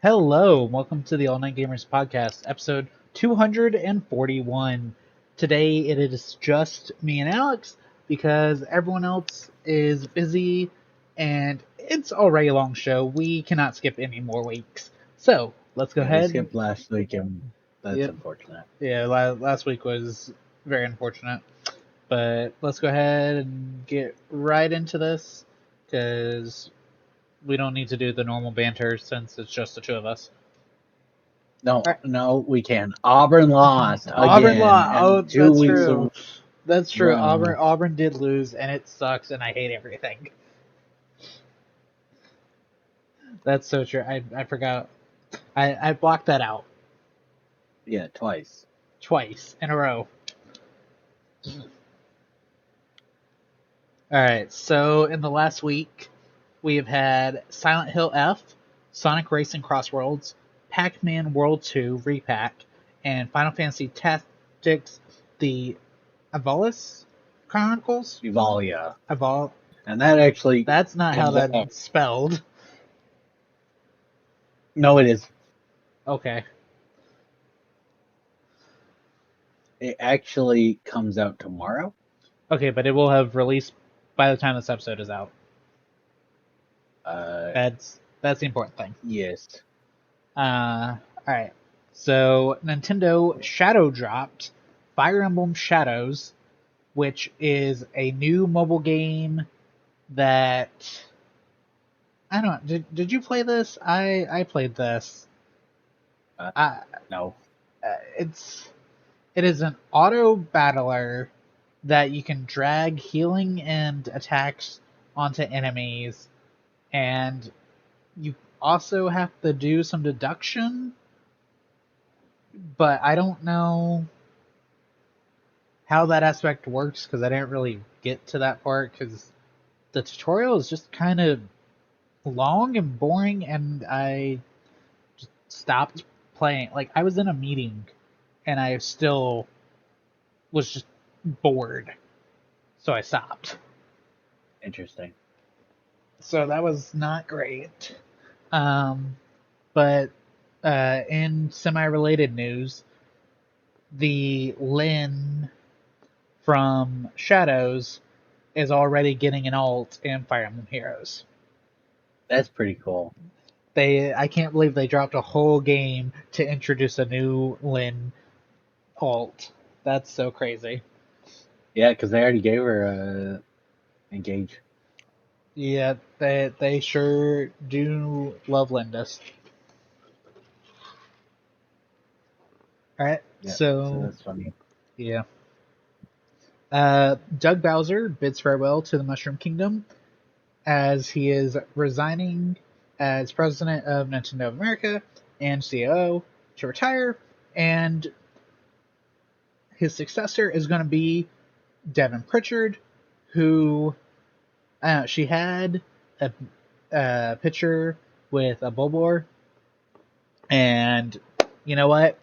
Hello, welcome to the All Night Gamers podcast, episode 241. Today it is just me and Alex because everyone else is busy and it's already a long show. We cannot skip any more weeks. So let's go Yeah, we ahead. skipped last week, and that's Yep. unfortunate. Yeah, last week was very unfortunate. But let's go ahead and get right into this because we don't need to do the normal banter since it's just the two of us. No, we can. Auburn lost Auburn again. lost. Oh, And 2 that's weeks true. That's true. Bro. Auburn did lose, and it sucks, and I hate everything. That's so true. I forgot. I blocked that out Yeah, twice. twice in a row. All right. So in the last week, we have had Silent Hill F, Sonic Racing Crossworlds, Pac-Man World 2 Repack, and Final Fantasy Tactics: The Evolis Chronicles. Evalia. Evol. And that actually That's not how comes out. that's spelled. No, it is. Okay. It actually comes out tomorrow. Okay, but it will have released by the time this episode is out. That's the important thing. Yes. Alright. So Nintendo shadow dropped Fire Emblem Shadows, which is a new mobile game that I don't know. Did you play this? I played this. No. It is an auto battler that you can drag healing and attacks onto enemies, and you also have to do some deduction, but I don't know how that aspect works because I didn't really get to that part because the tutorial is just kind of long and boring, and I just stopped playing. Like, I was in a meeting and I still was just bored, so I stopped. Interesting. So that was not great. But in semi-related news, the Lyn from Shadows is already getting an alt in Fire Emblem Heroes. That's pretty cool. I can't believe they dropped a whole game to introduce a new Lyn alt. That's so crazy. Yeah, because they already gave her Engage. Yeah, they sure do love Lindis. Alright, Yeah, so that's funny. yeah. Doug Bowser bids farewell to the Mushroom Kingdom as he is resigning as president of Nintendo of America and CEO to retire, and his successor is going to be Devin Pritchard, who she had a picture with a Bulbor, and you know what?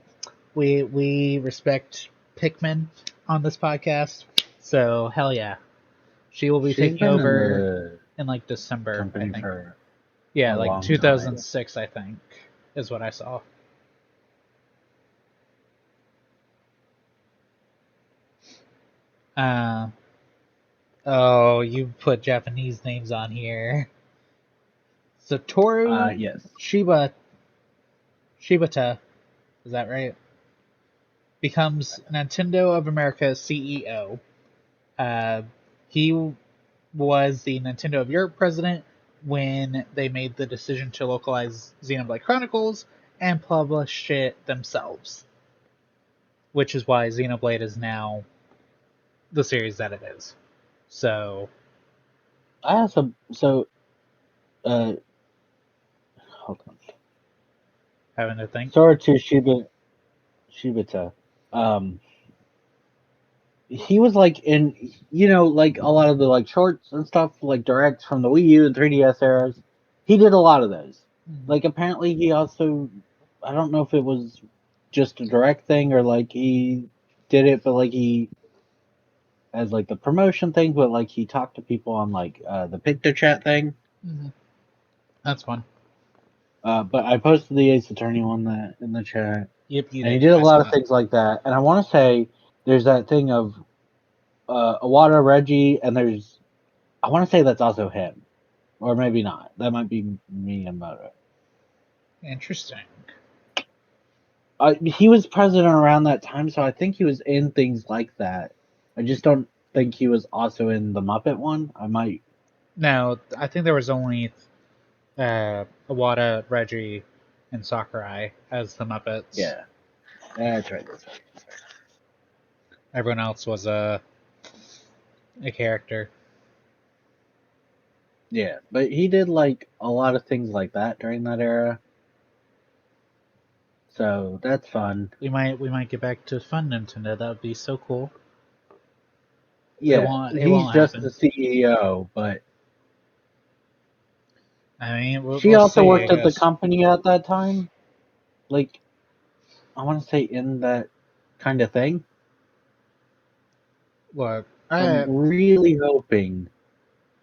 We respect Pikmin on this podcast, so hell yeah. She will be She's taking been over in like December, company I think. for Yeah, a like long 2006, I think, is what I saw. Oh, you put Japanese names on here. Satoru Yes. Shibata, is that right? Becomes Nintendo of America CEO. He was the Nintendo of Europe president when they made the decision to localize Xenoblade Chronicles and publish it themselves, which is why Xenoblade is now the series that it is. So I also hold on. having to think. Satoru Shibata. He was like in, like a lot of the like shorts and stuff, like directs from the Wii U and 3DS eras. He did a lot of those. Like apparently he also, I don't know if it was just a direct thing or like he did it, but like he as like the promotion thing, but like he talked to people on like the PictoChat thing. Mm-hmm. That's fun. But I posted the Ace Attorney one that in the chat, Yep, you and he did. did a I lot saw of that. things like that. And I want to say there's that thing of Awada Reggie, and there's I want to say that's also him, or maybe not. That might be Miyamoto. Interesting. He was president around that time, so I think he was in things like that. I just don't think he was also in the Muppet one. I might. No, I think there was only Iwata, Reggie, and Sakurai as the Muppets. Yeah, that's right. That's right. Everyone else was a character. Yeah, but he did like a lot of things like that during that era, so that's fun. We might get back to fun Nintendo. That would be so cool. It Yeah, won't. It he's won't just the happen. CEO, but I mean, we'll, she we'll also see. I worked at the guess. company at that time. Like, I want to say in that kind of thing. Look, So I'm really hoping.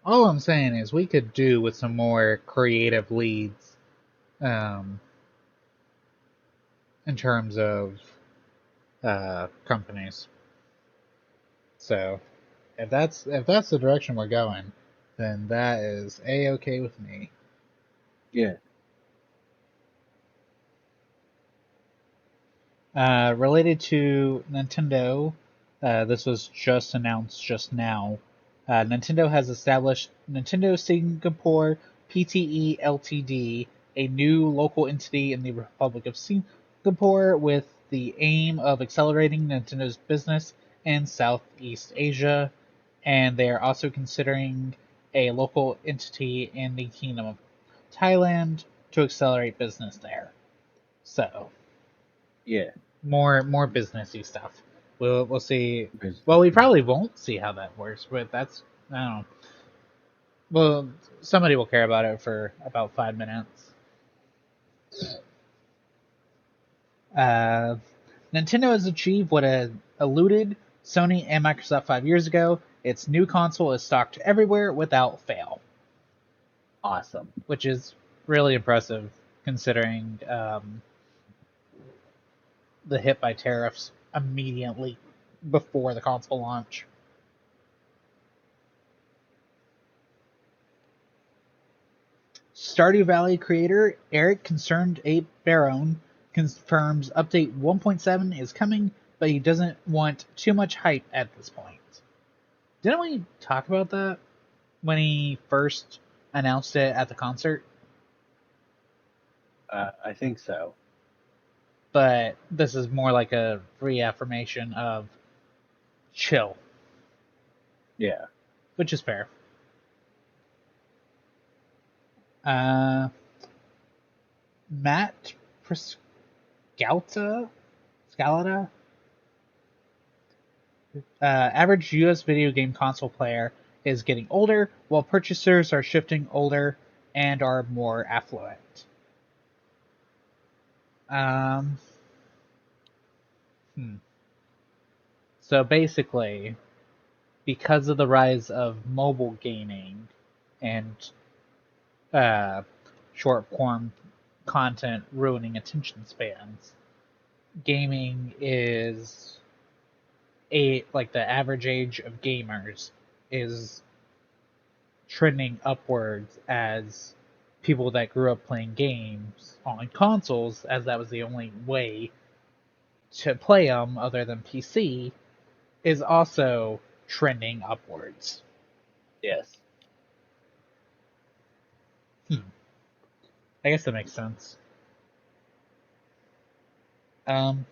all I'm saying is we could do with some more creative leads, um, in terms of companies. So if that's the direction we're going, then that is a-okay with me. Yeah, Related to Nintendo, this was just announced just now. Nintendo has established Nintendo Singapore PTE Ltd, a new local entity in the Republic of Singapore with the aim of accelerating Nintendo's business in Southeast Asia, and they are also considering a local entity in the Kingdom of Thailand to accelerate business there. So, yeah. more businessy stuff. We'll see. Well, we Business. probably won't see how that works, but that's I don't know. Well, somebody will care about it for about 5 minutes. Uh, Nintendo has achieved what had eluded Sony and Microsoft 5 years ago. Its new console is stocked everywhere without fail, Awesome. which is really impressive considering the hit by tariffs immediately before the console launch. Stardew Valley creator Eric Concerned Ape Barone confirms Update 1.7 is coming, but he doesn't want too much hype at this point. Didn't we talk about that when he first announced it at the concert? I think so. But this is more like a reaffirmation of chill, Yeah. which is fair. Uh, Matt Scalata, average US video game console player is getting older, while purchasers are shifting older and are more affluent. Um, hmm. So basically, because of the rise of mobile gaming and uh, short form content ruining attention spans, gaming is like the average age of gamers is trending upwards as people that grew up playing games on consoles, as that was the only way to play them other than PC, is also trending upwards. Yes. I guess that makes sense. Um,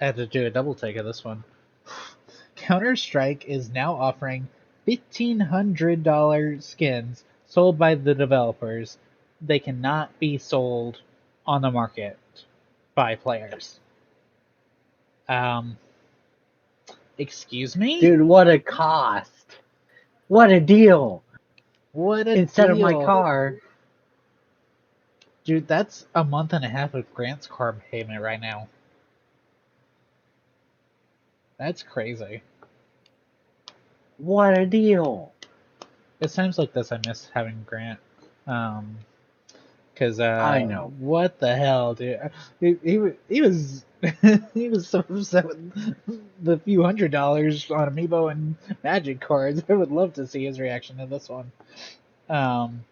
I had to do a double take of this one. Counter Strike is now offering $1,500 skins sold by the developers. They cannot be sold on the market by players. Um, excuse me? Dude, what a cost. What a deal. What a Instead of my deal. car. Dude, that's a month and a half of Grant's car payment right now. That's crazy. What a deal. It's times like this I miss having Grant. Because I know. what the hell, dude? He was he was so upset with the few $100 on Amiibo and Magic cards. I would love to see his reaction to this one. Um,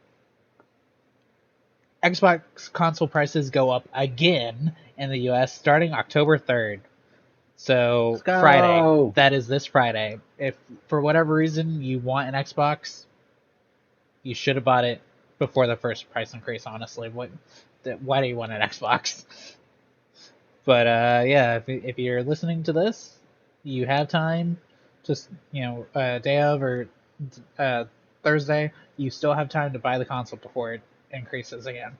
Xbox console prices go up again in the US starting October 3rd. So Let's Friday, go. that is this Friday. If for whatever reason you want an Xbox, you should have bought it before the first price increase. Honestly, why do you want an Xbox? But yeah, if you're listening to this, you have time. Just day of or uh, Thursday, you still have time to buy the console before it increases again.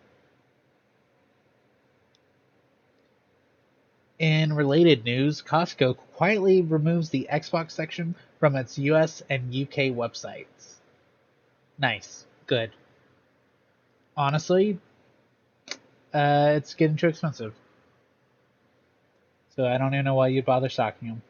In related news, Costco quietly removes the Xbox section from its US and UK websites. Nice. Good. Honestly, it's getting too expensive. So I don't even know why you'd bother stocking them.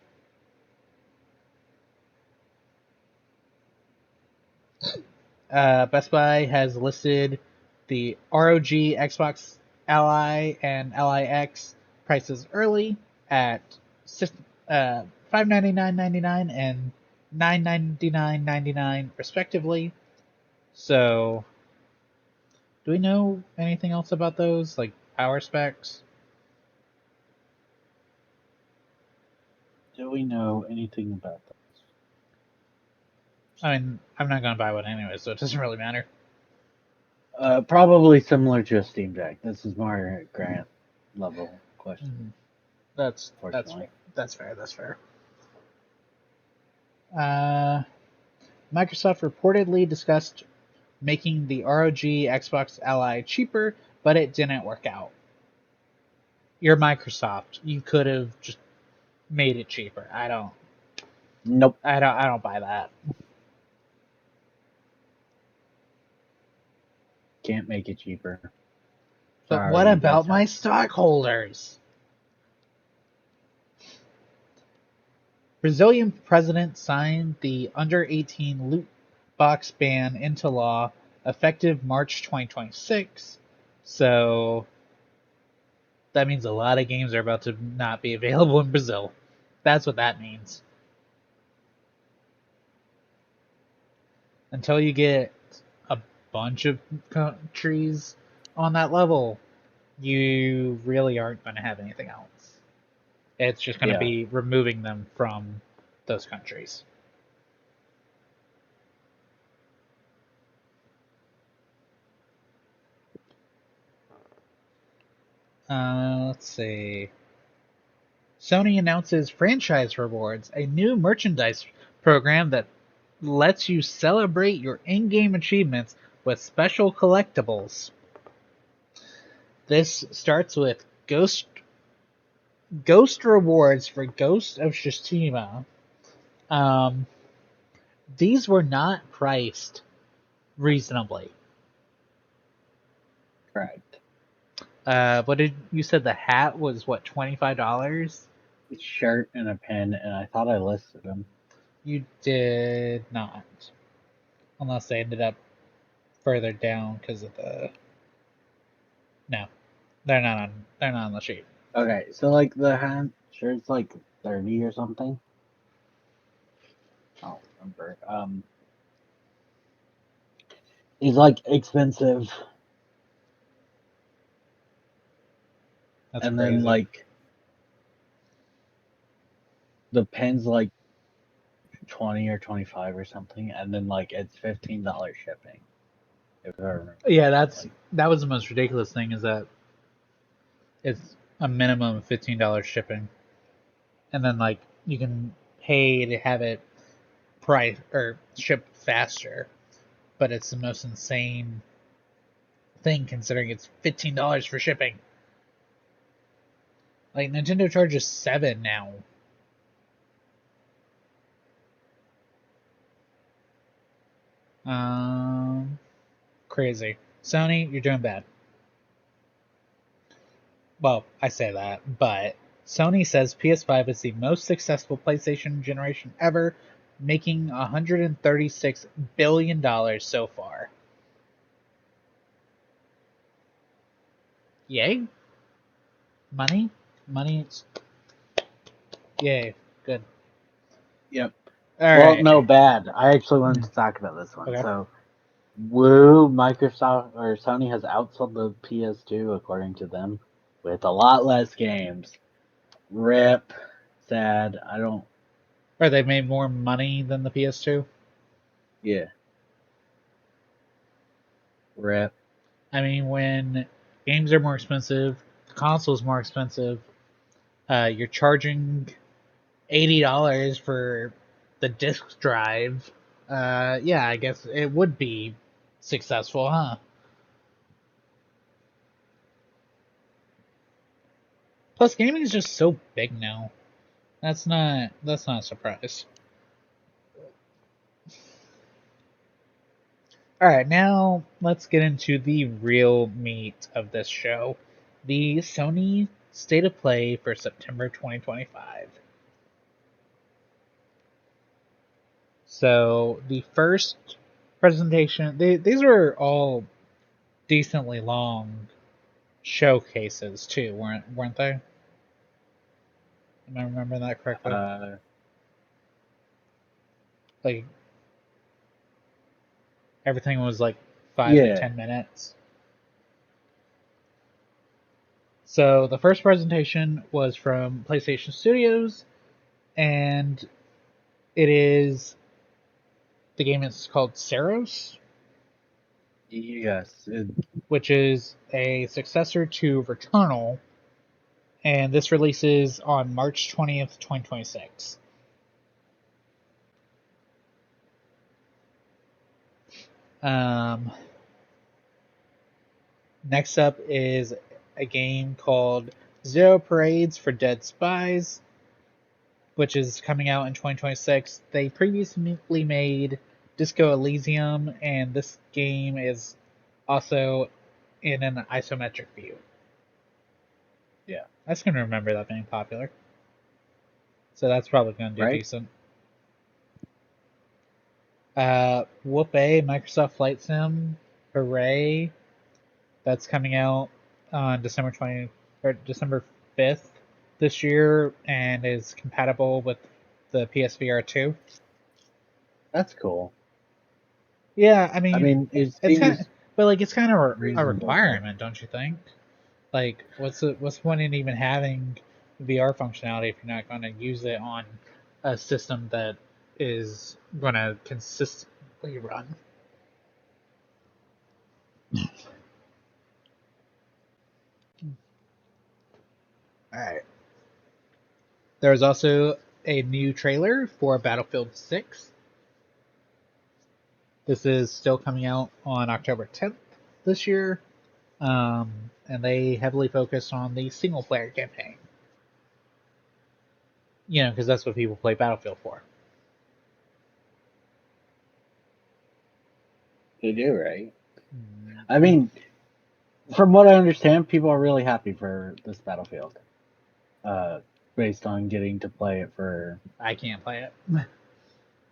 Best Buy has listed the ROG Xbox Ally and Ally X prices early at $599.99 and $999.99 respectively. So, do we know anything else about those, like power specs? Do we know anything about that? I mean, I'm not gonna buy one anyway, so it doesn't really matter. Probably similar to a Steam Deck. This is more grant level question. Mm-hmm. That's Unfortunately, that's fair. That's fair. Uh, Microsoft reportedly discussed making the ROG Xbox Ally cheaper, but it didn't work out. You're Microsoft. You could have just made it cheaper. nope. I don't buy that. Can't make it cheaper. But what Sorry, about that's my how. stockholders? Brazilian president signed the under 18 loot box ban into law effective March 2026. So that means a lot of games are about to not be available in Brazil. That's what that means. Until you get a bunch of countries on that level, you really aren't going to have anything else. It's just going to Yeah. be removing them from those countries. Let's see. Sony announces Franchise Rewards, a new merchandise program that lets you celebrate your in-game achievements with special collectibles. This starts with Ghost Rewards for Ghost of Tsushima. Um, these were not priced reasonably. Correct. What did you said the hat was what, $25? Shirt and a pen, and I thought I listed them. You did not. Unless they ended up further down because of the no. They're not on the sheet. Okay, so like the hand shirt's like 30 or something. I don't remember. He's like expensive, That's and then crazy. like the pen's like 20 or 25 or something, and then like it's $15 shipping. If I remember Yeah, correctly. that was the most ridiculous thing is that it's a minimum of $15 shipping, and then like you can pay to have it price or shipped faster, but it's the most insane thing considering it's $15 for shipping. Like Nintendo charges $7 now. Um, Crazy. Sony, you're doing bad. Well, I say that, but Sony says PS5 is the most successful PlayStation generation ever, making $136 billion so far. Yay? Money? Money? Yay. Good. Yep. All Well, right. no, bad. I actually wanted to talk about this one. Okay. So, woo, Microsoft or Sony has outsold the PS2 according to them with a lot less games. Rip. Sad. I don't. Or they made more money than the PS2? Yeah. Rip. I mean, when games are more expensive, the console's more expensive, you're charging $80 for the disc drive. Yeah, I guess it would be successful, huh? Plus, gaming is just so big now. That's not a surprise. All right, now let's get into the real meat of this show, the Sony State of Play for September 2025. So the first presentation, these were all decently long showcases too, weren't they? Am I remembering that correctly? Uh, Like everything was like 5 to 10 minutes. So the first presentation was from PlayStation Studios, and it is the game is called Saros, yes. which is a successor to Returnal, and this releases on March 20th, 2026. Um, Next up is a game called Zero Parades for Dead Spies, which is coming out in 2026. They previously made Disco Elysium, and this game is also in an isometric view. Yeah. I just gonna remember that being popular. So that's probably gonna do Right? decent. Whoop A, Microsoft Flight Sim, hooray! That's coming out on December 5th this year and is compatible with the PSVR 2. That's cool. Yeah, I I mean, mean, it it's kind of, seems but like it's kind of a reasonable. requirement, don't you think? Like, what's the point in even having VR functionality if you're not going to use it on a system that is going to consistently run? All right. There was also a new trailer for Battlefield 6. This is still coming out on October 10th this year, and they heavily focus on the single player campaign. You know, because that's what people play Battlefield for. They do, right? I Mm, mean, from what I understand, people are really happy for this Battlefield, uh, based on getting to play it for. I can't play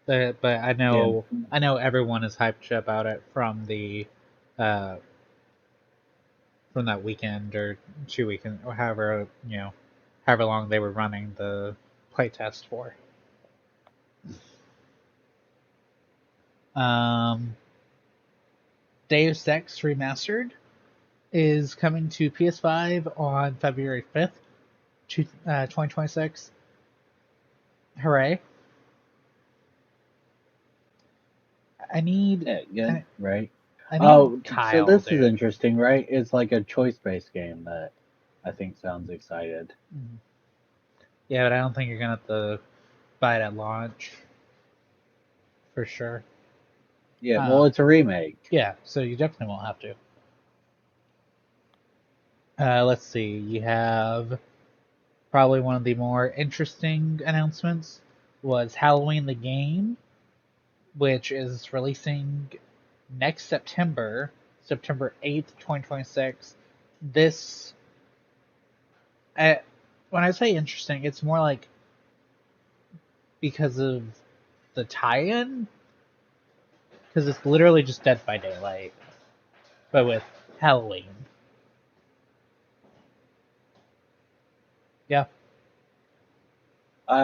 it, but Yeah, I know everyone is hyped about it uh, from that weekend or 2 weekends or however long they were running the playtest for. Um, Deus Ex Remastered is coming to PS5 on February 5th, 2026. Hooray. I need yeah, good, I, right? I need Oh, so Kyle, this is dude. interesting, right? It's like a choice-based game that I think sounds excited. Mhm. Yeah, but I don't think you're gonna have to buy it at launch for sure. Yeah, Uh, well, it's a remake. yeah, so you definitely won't have to. Let's see. You have probably one of the more interesting announcements was Halloween the game, which is releasing next September, September 8th, 2026. This, uh, when I say interesting, it's more like because of the tie-in, because it's literally just Dead by Daylight, but with Halloween.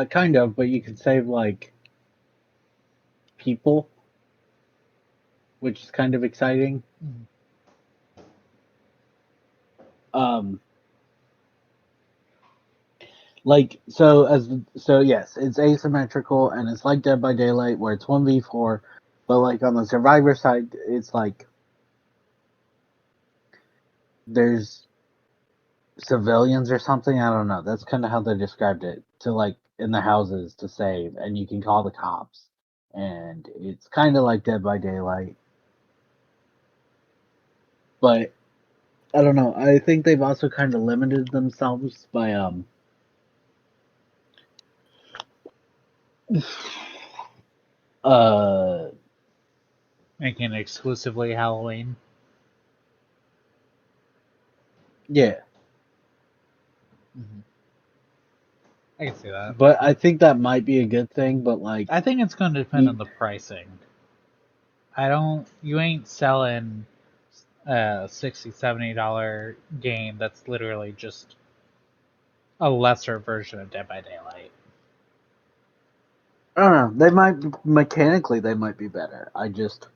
Kind of, but you can save like people, which is kind of exciting. Mm. Um, so yes, it's asymmetrical and it's like Dead by Daylight where it's 1v4, but like on the survivor side, it's like there's civilians or something. I don't know. That's kind of how they described it to like in the houses to save, and you can call the cops, and it's kind of like Dead by Daylight, but I don't know. I think they've also kind of limited themselves by uh Making it exclusively Halloween. yeah. Mm-hmm. I can see that. But I think that might be a good thing. But like, I think it's going to depend on the pricing. You ain't selling a $60-$70 game that's literally just a lesser version of Dead by Daylight. I don't know. They might mechanically they might be better. I just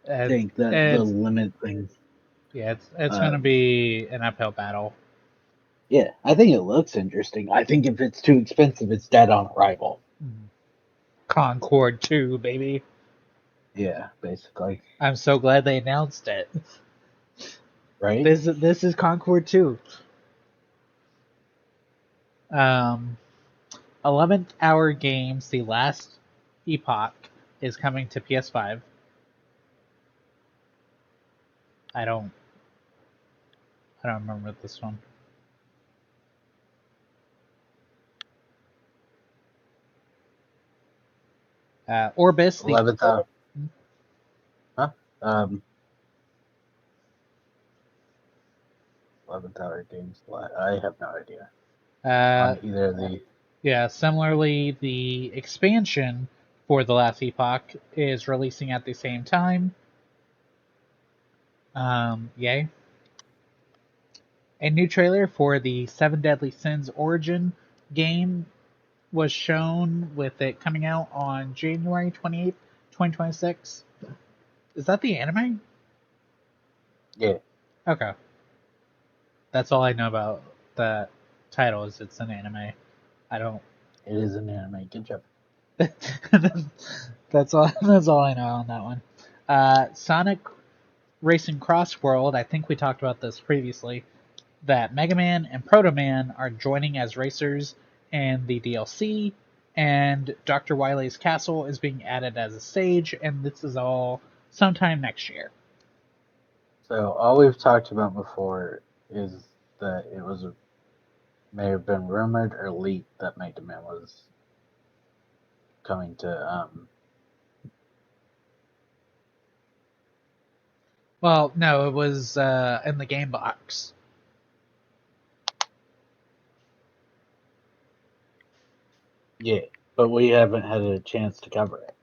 It, think that the it's limit things. yeah, it's going to Um, be an uphill battle. yeah, I think it looks interesting. I think if it's too expensive, it's dead on arrival. Concord 2, baby. Yeah, basically. I'm so glad they announced it. Right? This is Concord 2. 11th hour games, The Last Epoch is coming to PS5. I don't I don't remember this one. Orbis, the 11th hour. Huh? Um, 11th hour games. I have no idea uh, on either of the. yeah, similarly, the expansion for The Last Epoch is releasing at the same time. Yay. A new trailer for the Seven Deadly Sins Origin game was shown with it coming out on January 28th, 2026. Is that the anime? Yeah, Okay. That's all I know about that title is it's an anime. I don't it is an anime. Good job. that's all I know on that one. Sonic Racing Cross World, I think we talked about this previously, that Mega Man and Proto Man are joining as racers in the DLC, and Dr. Wily's castle is being added as a stage, and this is all sometime next year. So all we've talked about before is that it was may have been rumored or leaked that Mega Man was coming to Well, no, it was in the game box. yeah, but we haven't had a chance to cover it.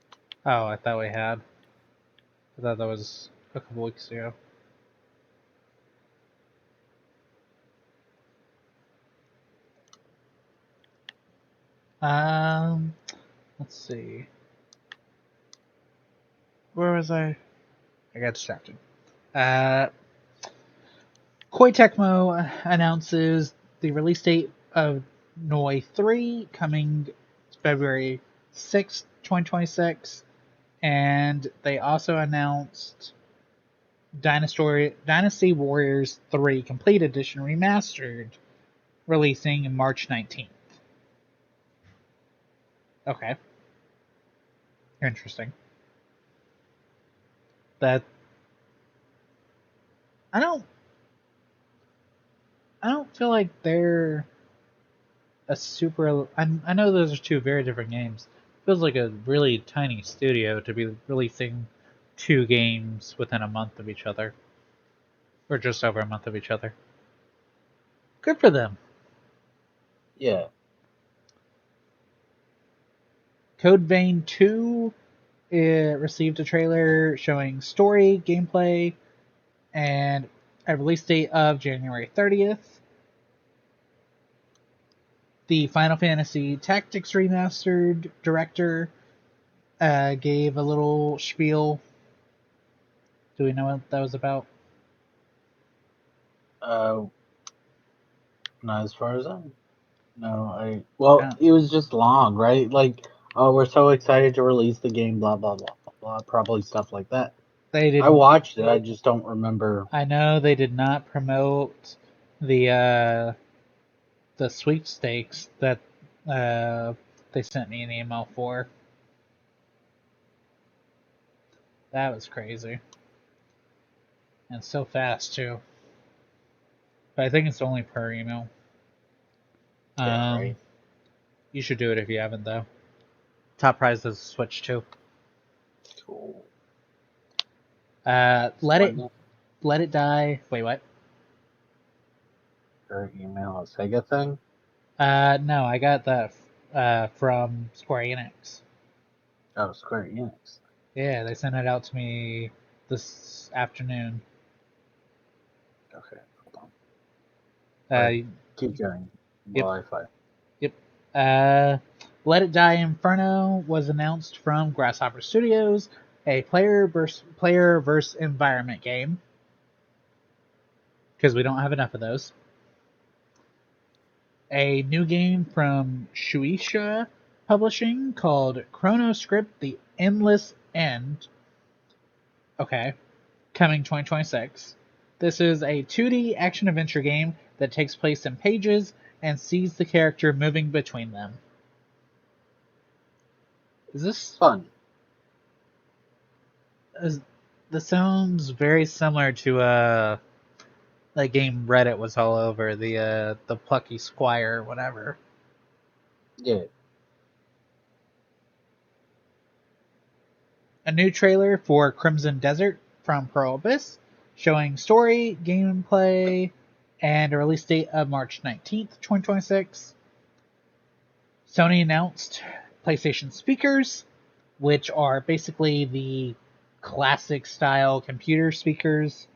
Oh, I thought we had. I thought that was a couple weeks ago. Um, let's see. Where was I? I got distracted. Uh, Koei Tecmo announces the release date of Noi 3 coming February 6th, 2026. And they also announced Dynasty Warriors 3 Complete Edition Remastered releasing March 19th. Okay, interesting. That I don't I don't feel like they're a super. I know those are two very different games. Feels like a really tiny studio to be releasing two games within a month of each other, or just over a month of each other. Good for them. Yeah, Code Vein 2 received a trailer showing story, gameplay, and a release date of January 30th. The Final Fantasy Tactics Remastered director gave a little spiel. Do we know what that was about? Not as far as I know. Yeah. It was just long, right? Like, oh, we're so excited to release the game, blah blah blah blah blah. Probably stuff like that. They I didn't. watched it. I just don't remember. I know they did not promote the sweepstakes that they sent me an email for. That was crazy. And so fast, too. But I think it's only per email. Yeah, right. You should do it if you haven't, though. Top prize is Switch, too. Cool. Let it die. Wait, what? Your email a Sega thing? No, I got that from Square Enix. Oh, Square Enix. Yeah, they sent it out to me this afternoon. Okay, hold on. Uh, Keep going yep, while I find. yep. Let It Die Inferno was announced from Grasshopper Studios, a player versus environment game. Because we don't have enough of those. A new game from Shueisha Publishing called ChronoScript: The Endless End. Okay, coming 2026. This is a 2D action adventure game that takes place in pages and sees the character moving between them. Is this Fun. this sounds very similar to that game Reddit was all over, the Plucky Squire, whatever. Yeah. A new trailer for Crimson Desert from Pearl Abyss, showing story, gameplay, and a release date of March 19th, 2026. Sony announced PlayStation speakers, which are basically the classic style computer speakers.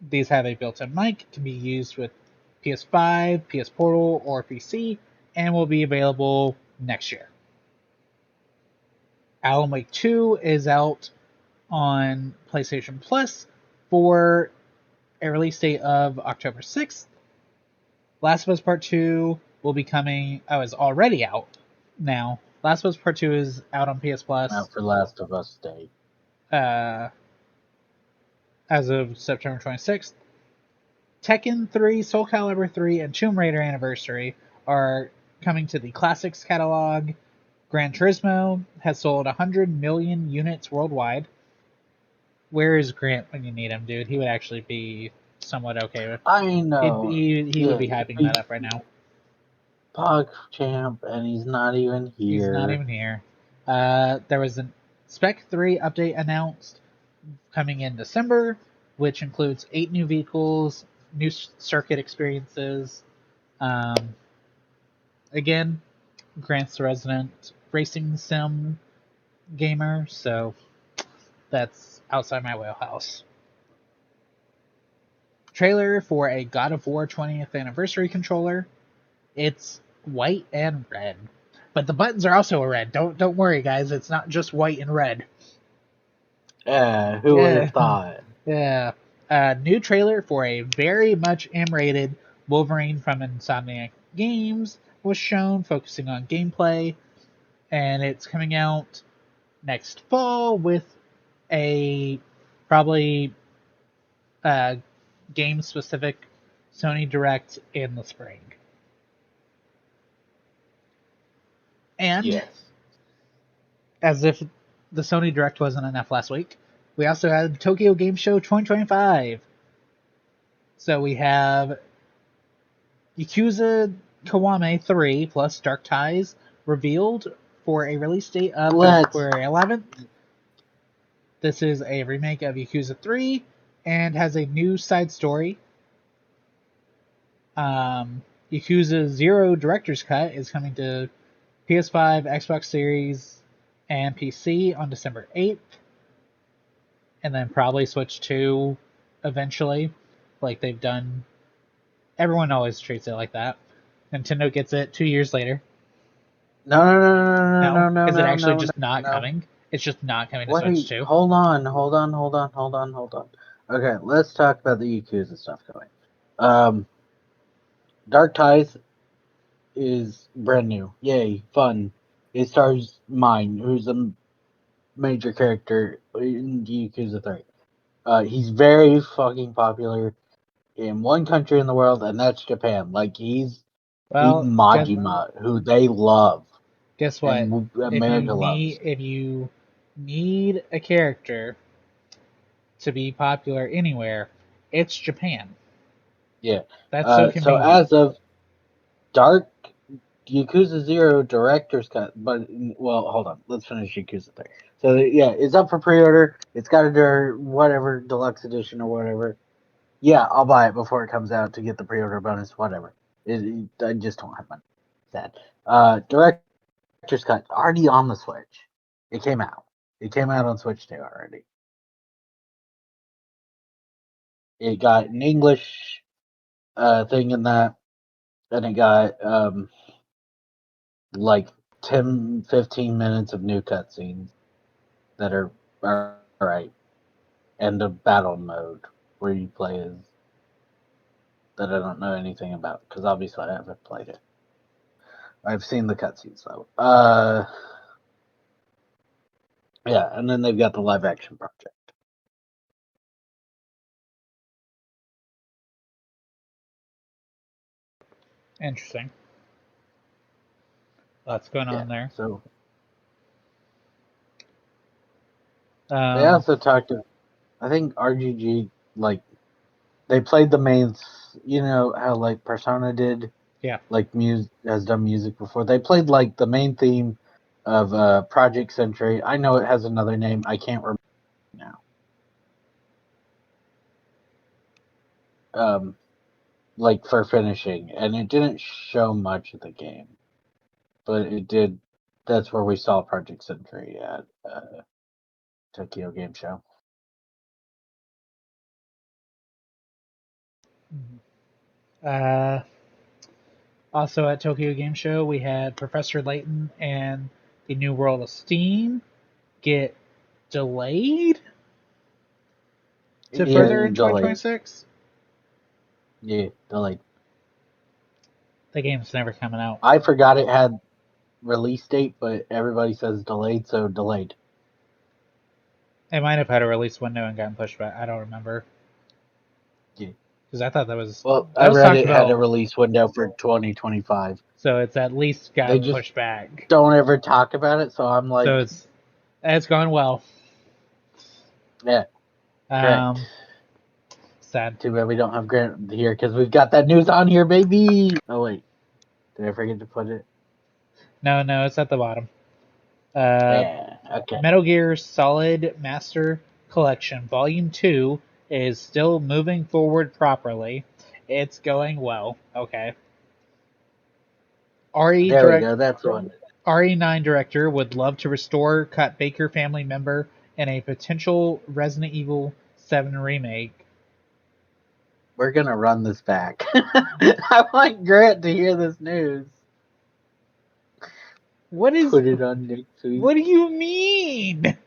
These have a built-in mic, can be used with PS5, PS Portal, or PC, and will be available next year. Alan Wake 2 is out on PlayStation Plus for a release date of October 6th. Last of Us Part 2 will be coming. Oh, it's already out now. Last of Us Part 2 is out on PS Plus Out for Last of Us Day. as of September 26th. Tekken 3, Soul Calibur 3, and Tomb Raider Anniversary are coming to the Classics catalog. Gran Turismo has sold 100 million units worldwide. Where is Grant when you need him, dude? He would actually be somewhat okay with. I know. He would be hyping that up right now. Pog champ, and he's not even here. He's not even here. There was a Spec 3 update announced coming in December, which includes 8 new vehicles, new circuit experiences. Again, Grant's the resident racing sim gamer, so that's outside my wheelhouse. Trailer for a God of War 20th anniversary controller. It's white and red, but the buttons are also red. Don't worry, guys. It's not just white and red. Yeah, who would have thought? Yeah. New trailer for a very much M-rated Wolverine from Insomniac Games was shown, focusing on gameplay, and it's coming out next fall with a probably game-specific Sony Direct in the spring. And Yes. as if the Sony Direct wasn't enough last week, we also had Tokyo Game Show 2025. So we have Yakuza Kiwami 3 plus Dark Ties revealed for a release date of February 11th. This is a remake of Yakuza 3 and has a new side story. Yakuza 0 Director's Cut is coming to PS5, Xbox Series, and PC on December 8th. And then probably Switch 2 eventually, like they've done. Everyone always treats it like that. Nintendo gets it 2 years later. No, No, no, no, is it no, actually no, just not no. coming? It's just not coming to What are Switch you, 2. hold on. Okay, let's talk about the Yakuza stuff going. Dark Ties is brand new. Yay, fun. It stars Mine, who's a major character in Yakuza 3. He's very fucking popular in one country in the world, and that's Japan. Like, he's Well, beaten Majima, who they love, guess what? and If you America loves. need a character to be popular anywhere, it's Japan. Yeah. That's so So convenient. as of Dark Yakuza 0 director's cut, but well, hold on. Let's finish Yakuza 3. So yeah, it's up for pre-order. It's got a whatever deluxe edition or whatever. Yeah, I'll buy it before it comes out to get the pre-order bonus. Whatever. I just don't have money. Sad. Director's cut already on the Switch. It came out. It came out on Switch 2 already. It got an English thing in that, and it got like 10, 15 minutes of new cutscenes that are alright. And a battle mode where you play as that I don't know anything about because obviously I haven't played it. I've seen the cutscenes though. Yeah, and then they've got the live action project. Interesting. Lots going Yeah, on there. so they Um, also talked to, I think RGG, like, they played the main, you know how like Persona did, yeah. like music has done music before. They played like the main theme of Project Century. I know it has another name. I can't remember now. Like for finishing, and it didn't show much of the game, but it did. That's where we saw Project Century at Tokyo Game Show. Uh, Also at Tokyo Game Show, we had Professor Layton and the New World of Steam get delayed to Yeah, further in delayed. 2026. Yeah, delayed. The game's never coming out. I forgot it had release date, but everybody says delayed, so delayed. It might have had a release window and gotten pushed back. I don't remember Yeah. because I thought Well, that I was read talked it had a about. release window for 2025. So it's at least They gotten just pushed back. don't ever talk about it, so I'm So like, it's gone well. yeah, correct. Um, Sad. Too bad we don't have Grant here because we've got that news on here, baby. Oh wait, did I forget to put it? No, it's at the bottom. Uh, Yeah. Okay. Metal Gear Solid Master Collection Volume 2 is still moving forward properly. It's going well. Okay. RE There we direct go. That's one. RE9 director would love to restore Cut Baker family member in a potential Resident Evil 7 remake. We're gonna run this back. I want Grant to hear this news. What is Put it on next week. what do you mean? What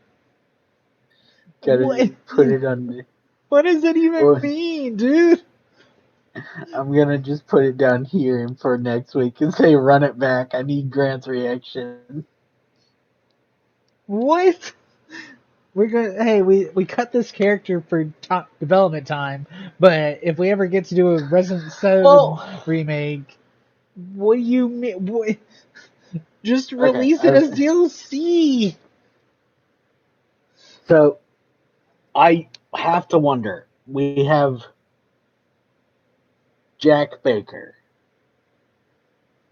Gotta put it on. what does that even Or mean, dude? I'm gonna just put it down here for next week and say run it back. I need Grant's reaction. What? We're gonna hey we cut this character for development time, but if we ever get to do a Resident Seven Well, remake, what do you mean? What, just okay. release it as DLC. So I have to wonder. We have Jack Baker.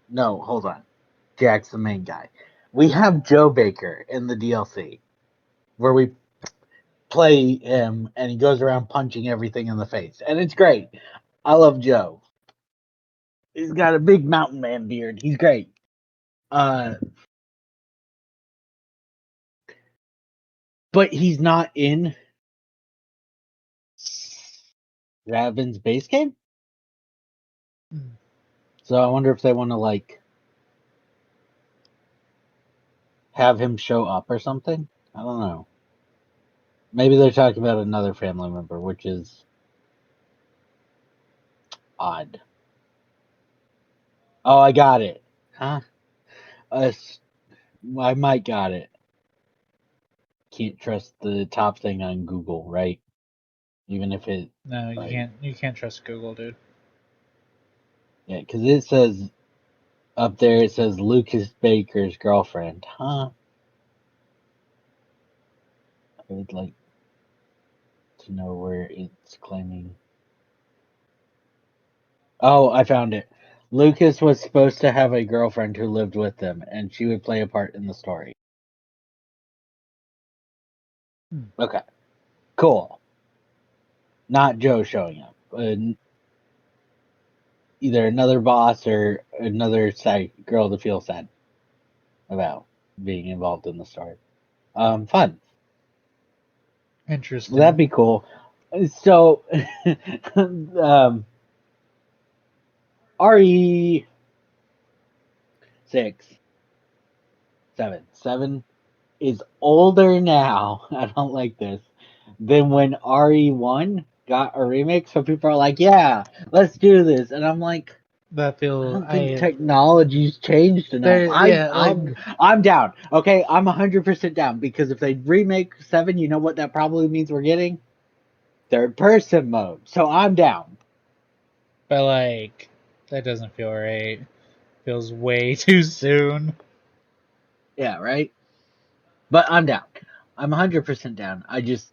No, hold on. Jack's the main guy. We have Joe Baker in the DLC where we play him and he goes around punching everything in the face. And it's great. I love Joe. He's got a big mountain man beard. He's great. Uh, but he's not in Raven's base game. So I wonder if they want to like have him show up or something. I don't know. Maybe they're talking about another family member, which is odd. Oh, I got it. Huh? Uh, I might got it. Can't trust the top thing on Google, right? Even if it, No, you like, can't. You can't trust Google, dude. yeah, because it says up there, it says Lucas Baker's girlfriend. Huh? I would like to know where it's claiming. Oh, I found it. Lucas was supposed to have a girlfriend who lived with them, and she would play a part in the story. Hmm. Okay, cool. Not Joe showing up. Either another boss or another side girl to feel sad about being involved in the story. Fun. That'd Interesting. be cool. So, RE 6, 7 is older now. I don't like this than when RE1 got a remake. So people are like, "Yeah, let's do this," and I'm like, That I feel don't think I technology's changed enough. there. Yeah, like I'm down. Okay, I'm 100% down because if they remake 7, you know what that probably means we're getting third person mode. So I'm down. but like that doesn't feel right. Feels way too soon. Yeah, right. But I'm down. I'm 100% down. I just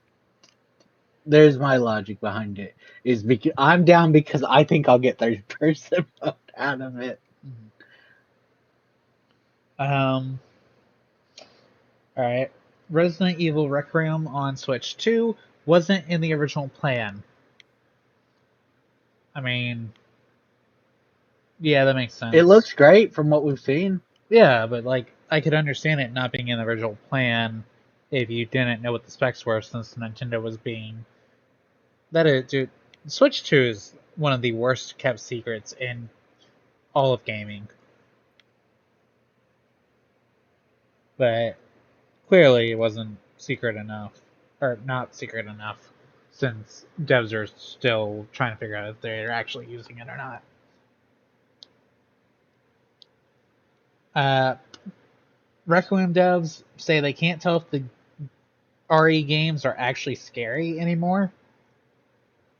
there's my logic behind it is because I'm down because I think I'll get third person mode out of it. Mhm. Um. All right. Resident Evil Requiem on Switch 2 wasn't in the original plan. I mean, yeah, that makes It sense. looks great from what we've seen. Yeah, but like I could understand it not being in the original plan if you didn't know what the specs were, since Nintendo was being that is, dude. Switch 2 is one of the worst kept secrets in all of gaming, but clearly it wasn't secret enough, or not secret enough, since devs are still trying to figure out if they're actually using it or not. Uh, Requiem devs say they can't tell if the RE games are actually scary anymore.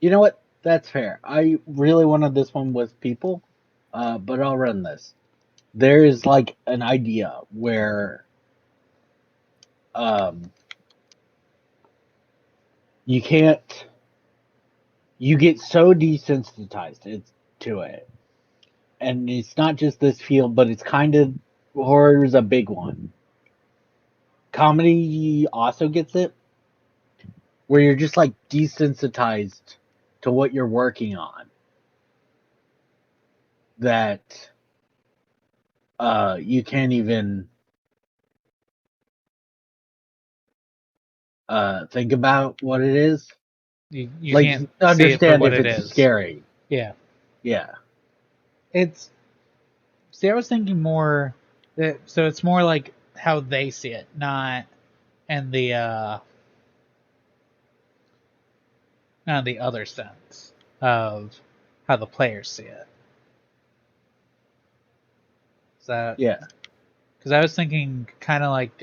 You know what? That's fair. I really wanted this one with people, but I'll run this. There is like an idea where um, you can't, you get so desensitized to it. And it's not just this field, but it's kind of horror is a big one. Comedy also gets it, where you're just like desensitized to what you're working on. That you can't even think about what it is. You Like can't see it for understand what if it it's is. scary. Yeah, Yeah. it's see. I was thinking more that so it's more like how they see it, not in the not in the other sense of how the players see it. So Yeah. because I was thinking kind of like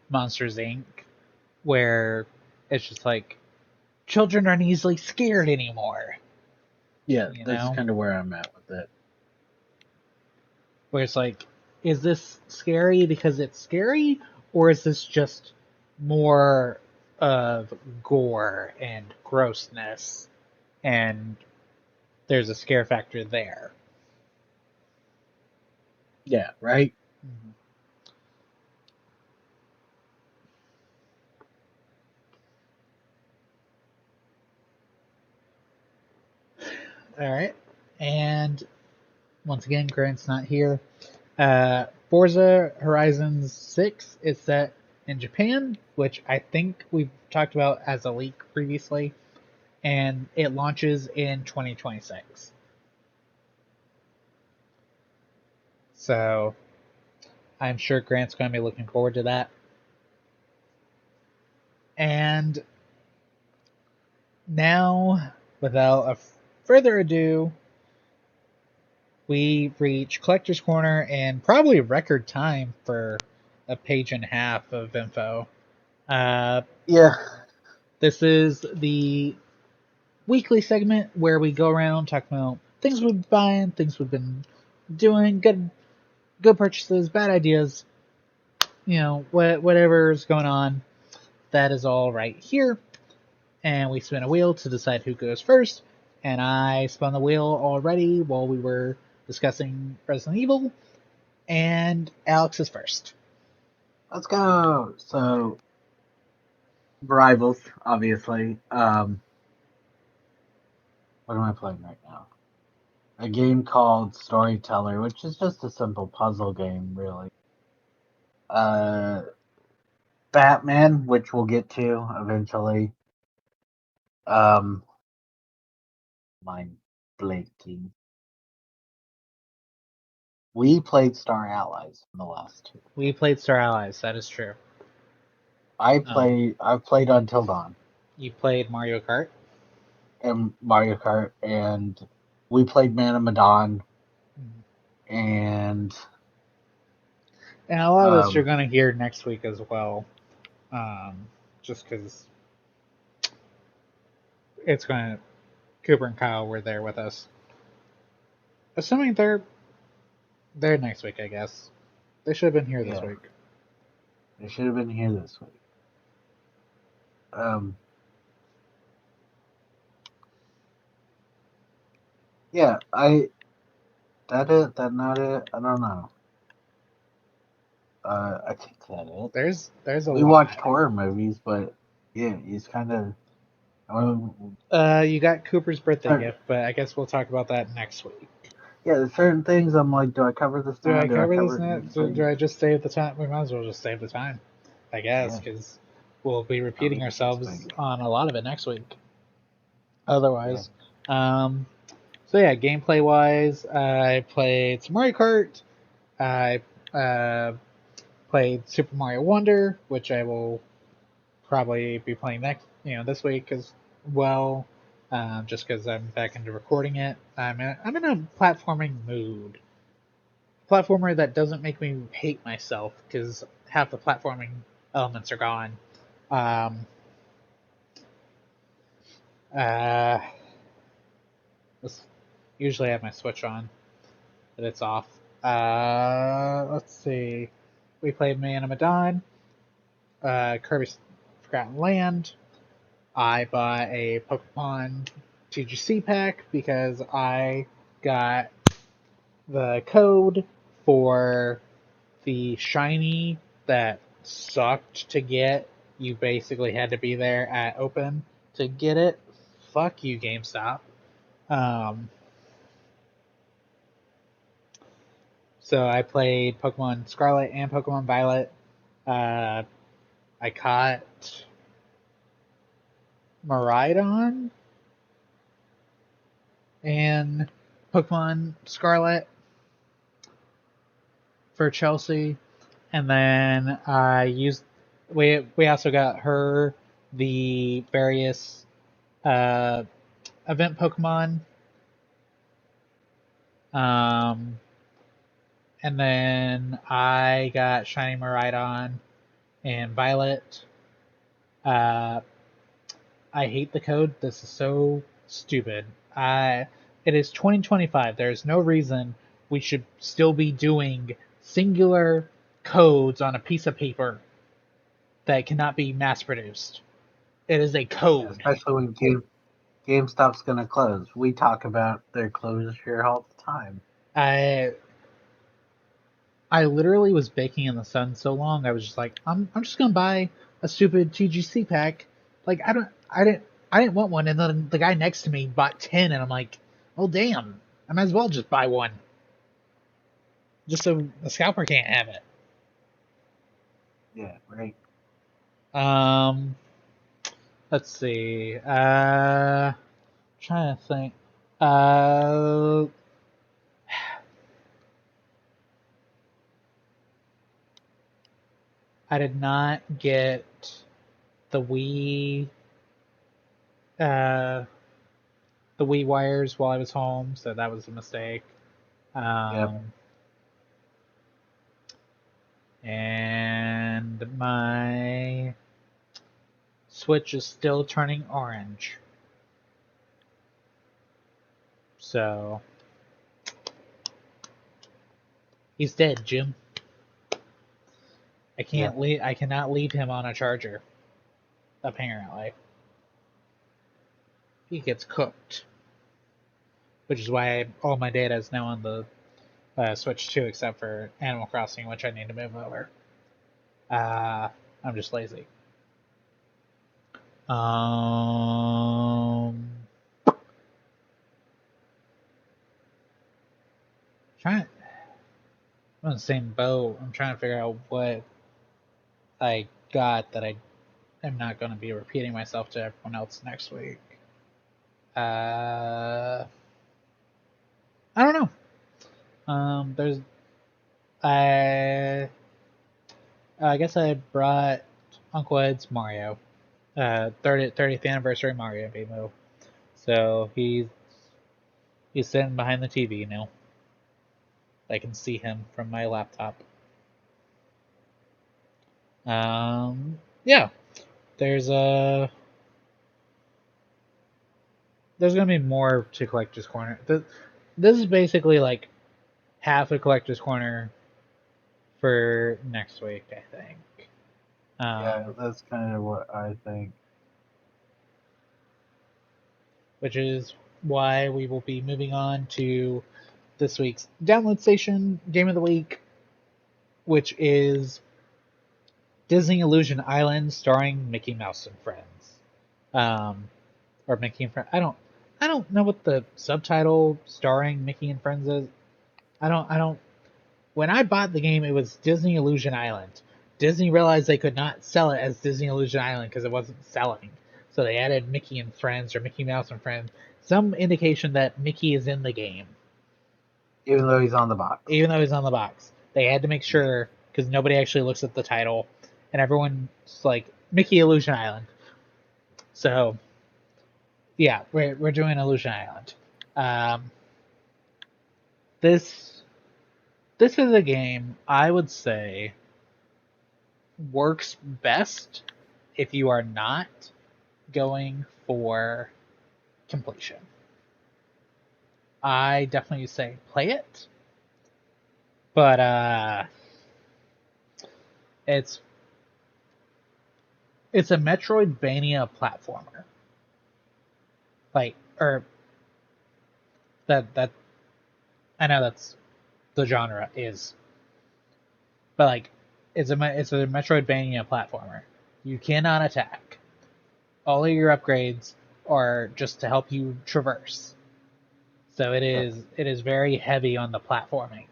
Monsters Inc., where it's just like children aren't easily scared anymore. Yeah. You That's know, kind of where I'm at with it. where it's like, is this scary because it's scary, or is this just more of gore and grossness, and there's a scare factor there? Yeah. Right. Mm-hmm. All right, and once again, Grant's not here. Forza Horizon 6 is set in Japan, which I think we've talked about as a leak previously, and it launches in 2026. So I'm sure Grant's going to be looking forward to that. And now, without a further ado, we reach Collector's Corner in probably record time for a page and a half of info. Yeah. This is the weekly segment where we go around talking about things we've been buying, things we've been doing, good purchases, bad ideas, whatever's going on. That is all right here. And we spin a wheel to decide who goes first. And I spun the wheel already while we were discussing Resident Evil. And Alex is first. Let's go. So, Rivals, obviously. What am I playing right now? A game called Storyteller, which is just a simple puzzle game, really. Batman, which we'll get to eventually. Mind blanking. We played Star Allies in the last two. We played Star Allies, that is true. I've played Until Dawn. You played Mario Kart? And Mario Kart, and we played Man of Medan, and a lot of this you're going to hear next week as well, just because it's going to. Cooper and Kyle were there with us. Assuming they're next week, I guess. They should have been here this week. They should have been here this week. Yeah, that not it? I don't know. I think that it. There's a we lot. watched horror movies, but yeah, he's kind of. You got Cooper's birthday gift, but I guess we'll talk about that next week. Yeah, there's certain things I'm like, do I cover this now? Do I cover this now? Do I just save the time? We might as well just save the time, I guess, because we'll be repeating ourselves on a lot of it next week. Otherwise, so yeah, gameplay wise, I played some Mario Kart. I played Super Mario Wonder, which I will probably be playing this week as well, just because I'm back into recording it. I'm in a platforming mood. Platformer that doesn't make me hate myself, because half the platforming elements are gone. Usually I have my Switch on, but it's off. Let's see. We played Man of Medan, Kirby's Forgotten Land. I bought a Pokemon TGC pack because I got the code for the shiny that sucked to get. You basically had to be there at open to get it. Fuck you, GameStop. So I played Pokemon Scarlet and Pokemon Violet. I caught Miraidon and Pokemon Scarlet for Chelsea, and then I used. We also got her the various event Pokemon. And then I got Shiny Miraidon and Violet. I hate the code. This is so stupid. It is 2025. There's no reason we should still be doing singular codes on a piece of paper that cannot be mass produced. It is a code. Yeah, especially when GameStop's going to close. We talk about their closure all the time. I literally was baking in the sun so long. I was just like, I'm just gonna buy a stupid TGC pack. Like I didn't want one, and then the guy next to me bought 10, and I'm like, oh damn, I might as well just buy one, just so the scalper can't have it. Yeah, right. Let's see. Trying to think. I did not get the uh, the Wii wires while I was home, so that was a mistake. Yep. And my Switch is still turning orange. So he's dead, Jim. I cannot leave him on a charger. Apparently, he gets cooked, which is why all my data is now on the Switch 2, except for Animal Crossing, which I need to move over. I'm just lazy. Trying. I'm on the same boat. I'm trying to figure out what I got that I am not going to be repeating myself to everyone else next week. I don't know. There's I guess I brought Uncle Ed's Mario, 30th anniversary Mario demo. So he's sitting behind the TV now. I can see him from my laptop. Yeah, there's gonna be more to Collector's Corner. This is basically like half a Collector's Corner for next week, I think. Yeah, that's kind of what I think. Which is why we will be moving on to this week's download station game of the week, which is Disney Illusion Island, starring Mickey Mouse and Friends. Or Mickey and Friends. I don't know what the subtitle starring Mickey and Friends is. I don't. When I bought the game, it was Disney Illusion Island. Disney realized they could not sell it as Disney Illusion Island because it wasn't selling. So they added Mickey and Friends or Mickey Mouse and Friends. Some indication that Mickey is in the game. Even though he's on the box. Even though he's on the box. They had to make sure, because nobody actually looks at the title. And everyone's like, Mickey Illusion Island. So, yeah, we're doing Illusion Island. This is a game I would say works best if you are not going for completion. I definitely say play it, but it's a Metroidvania platformer. Like, or that I know that's the genre is, but like it's a Metroidvania platformer. You cannot attack. All of your upgrades are just to help you traverse. So it is very heavy on the platforming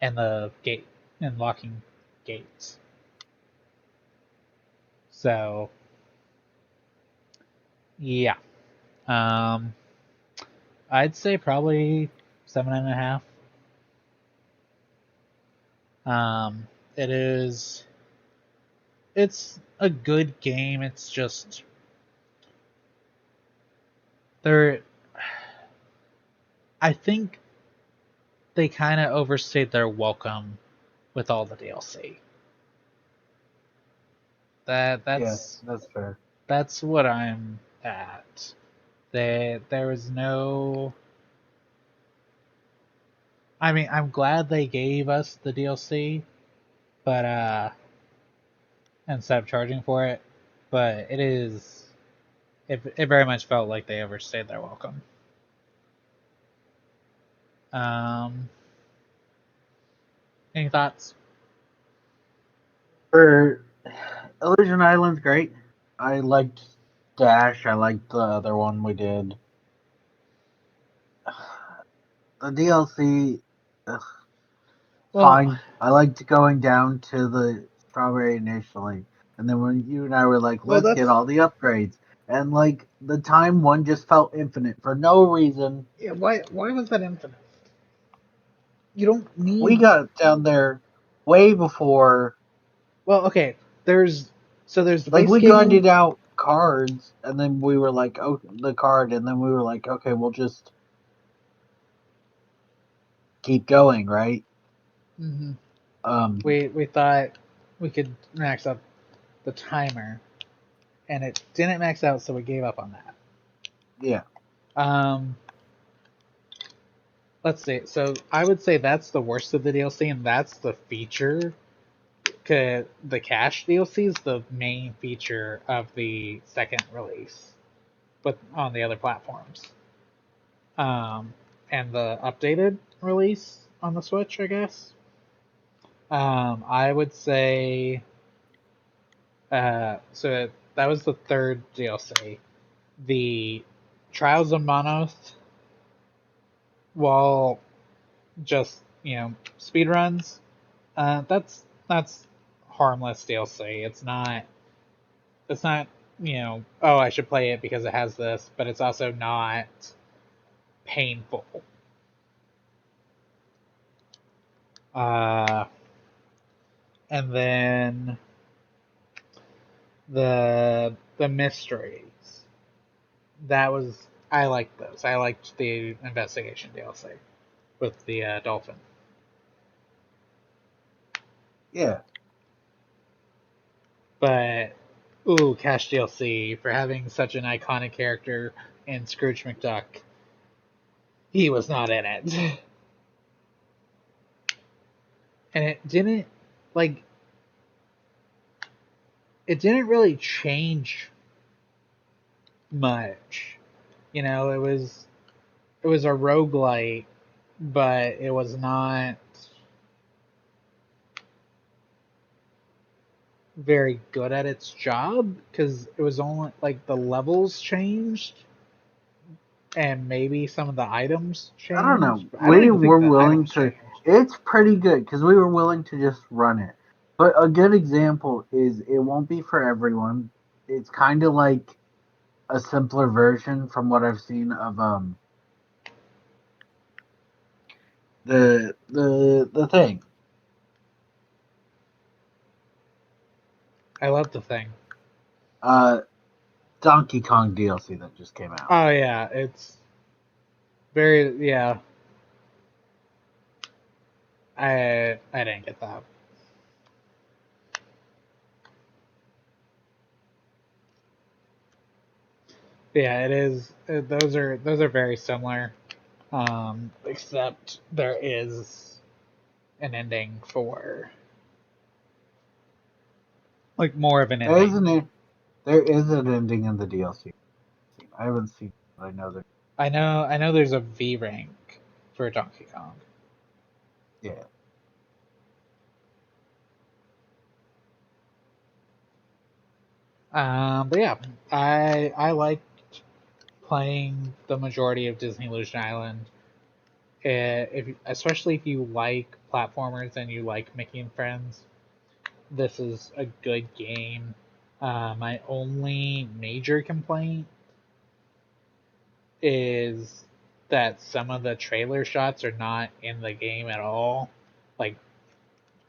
and the gate and locking gates. So yeah, I'd say probably 7.5. It's a good game. It's just I think they kind of overstayed their welcome with all the DLC. That's fair. That's what I'm at. There was no. I mean, I'm glad they gave us the DLC, but instead of charging for it, but it very much felt like they overstayed their welcome. Any thoughts? For Illusion Island's great. I liked Dash. I liked the other one we did. The DLC, fine. I liked going down to the strawberry initially, and then when you and I were like, let's get all the upgrades, and like the time one just felt infinite for no reason. Yeah, why was that infinite? You don't need. We got down there way before Well, okay. There's the Like base we game. grinded out cards, and then we were like, oh, the card, and then we were like, okay, we'll just keep going, right? Mm-hmm. Um, We thought we could max out the timer, and it didn't max out, so we gave up on that. yeah. Um, let's see. So I would say that's the worst of the DLC, and that's the feature. The cash DLC is the main feature of the second release, but on the other platforms. Um, and the updated release on the Switch, I guess. I would say. So that was the third DLC. The Trials of Monos, while just speed runs, that's harmless DLC. It's not oh, I should play it because it has this, but it's also not painful. Uh, and then the mysteries. That was I liked those. I liked the investigation DLC with the dolphin. Yeah. But ooh, Cash DLC for having such an iconic character in Scrooge McDuck. He was not in it. And it didn't like it didn't really change much. It was a roguelite, but it was not very good at its job because it was only like the levels changed and maybe some of the items I don't know. changed. I don't We even think were the willing items to. changed. It's pretty good because we were willing to just run it. But a good example is it won't be for everyone. It's kind of like a simpler version from what I've seen of the thing. I love the thing. Uh, Donkey Kong DLC that just came out. Oh yeah, it's very yeah. I didn't get that. Yeah, it is. Those are very similar, except there is an ending for like more of an There is ending. there is an ending in the DLC. I haven't seen it, but I know that. I know there's a V rank for Donkey Kong. Yeah. But yeah, I liked playing the majority of Disney Illusion Island. Especially if you like platformers and you like making friends, this is a good game. My only major complaint is that some of the trailer shots are not in the game at all, like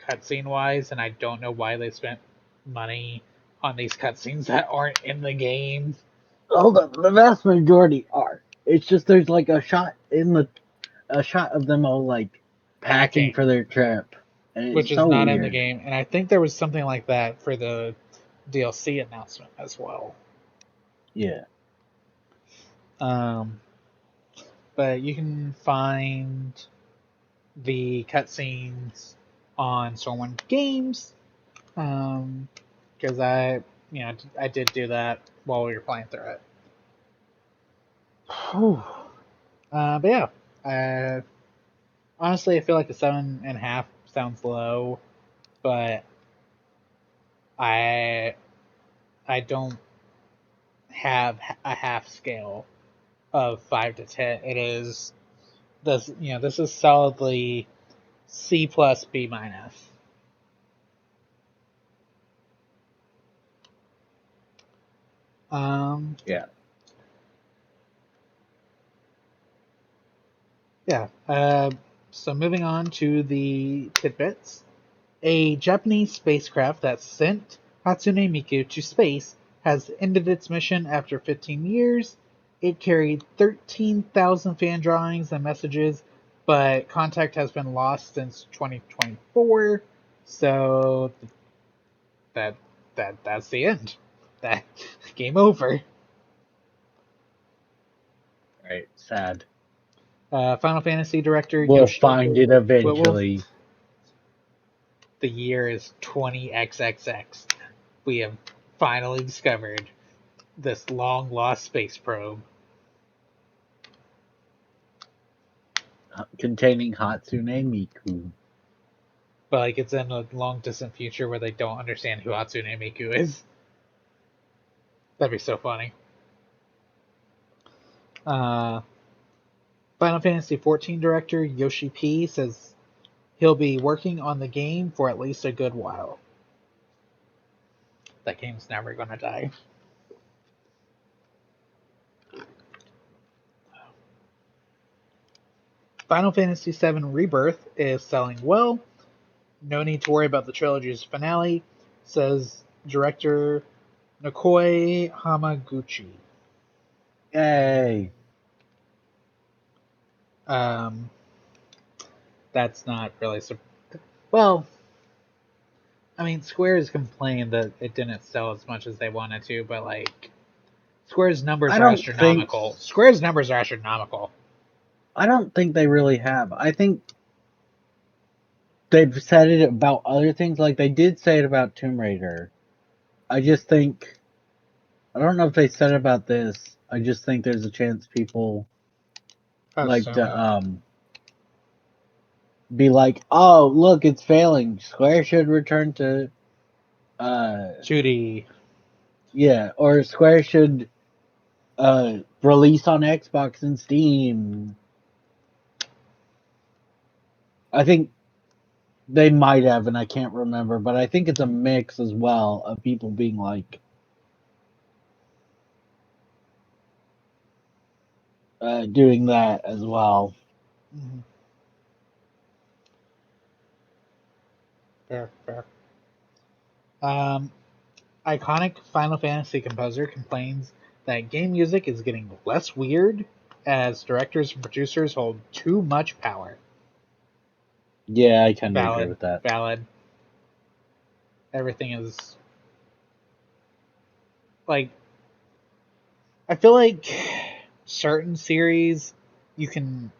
cutscene wise, and I don't know why they spent money on these cutscenes that aren't in the game. Hold on, the vast majority are. It's just there's like a shot of them all like packing Packing, for their trip, and which it's is so not in the weird. game, and I think there was something like that for the DLC announcement as well. Yeah. Um, but you can find the cutscenes on StormwindGames, because I did do that while we were playing through it. Whew. But yeah, honestly, I feel like a 7.5 sounds low, but I I don't have a half scale of 5 to 10. It is this is solidly C plus B minus. Um, Yeah. yeah. So moving on to the tidbits. A Japanese spacecraft that sent Hatsune Miku to space has ended its mission after 15 years. It carried 13,000 fan drawings and messages, but contact has been lost since 2024. So that's the end. That game over. Right. Sad. Final Fantasy director We'll Yoshi. find it Well, eventually. the year is 20XXX. We have finally discovered this long lost space probe. Containing Hatsune Miku. But like it's in a long distant future where they don't understand who Hatsune Miku is. That'd be so funny. Uh, Final Fantasy XIV director Yoshi P says he'll be working on the game for at least a good while. That game's never gonna die. Final Fantasy VII Rebirth is selling well. No need to worry about the trilogy's finale, says director Nikoi Hamaguchi. Yay! That's not really well. I mean, Square's complained that it didn't sell as much as they wanted to, but like Square's numbers I are don't think astronomical. Square's numbers are astronomical. I don't think they really have. I think they've said it about other things, like they did say it about Tomb Raider. I just think I don't know if they said it about this. I just think there's a chance people like to be like, oh look, it's failing. Square should return to Judy. yeah, or Square should release on Xbox and Steam. I think they might have, and I can't remember, but I think it's a mix as well of people being like, doing that as well. Mm-hmm. Fair, fair. Um, iconic Final Fantasy composer complains that game music is getting less weird as directors and producers hold too much power. Yeah, I kind of agree Valid, with that. valid. Everything is like I feel like certain series you can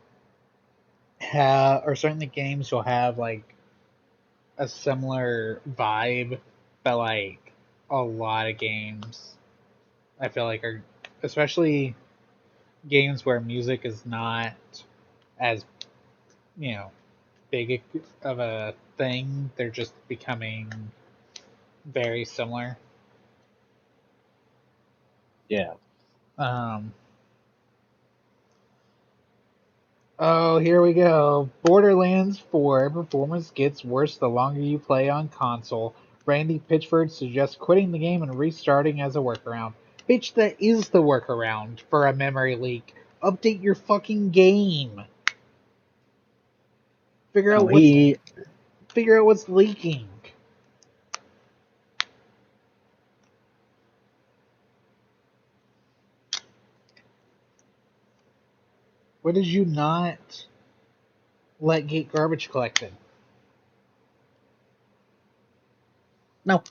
have, or certain games will have like a similar vibe, but like a lot of games I feel like are, especially games where music is not as, you know, big of a thing, they're just becoming very similar. Yeah. Um, oh, here we go. Borderlands 4 performance gets worse the longer you play on console. Randy Pitchford suggests quitting the game and restarting as a workaround. Bitch, that is the workaround for a memory leak. Update your fucking game. Figure No, out what's he. figure out what's leaking. What did you not let get garbage collected? No.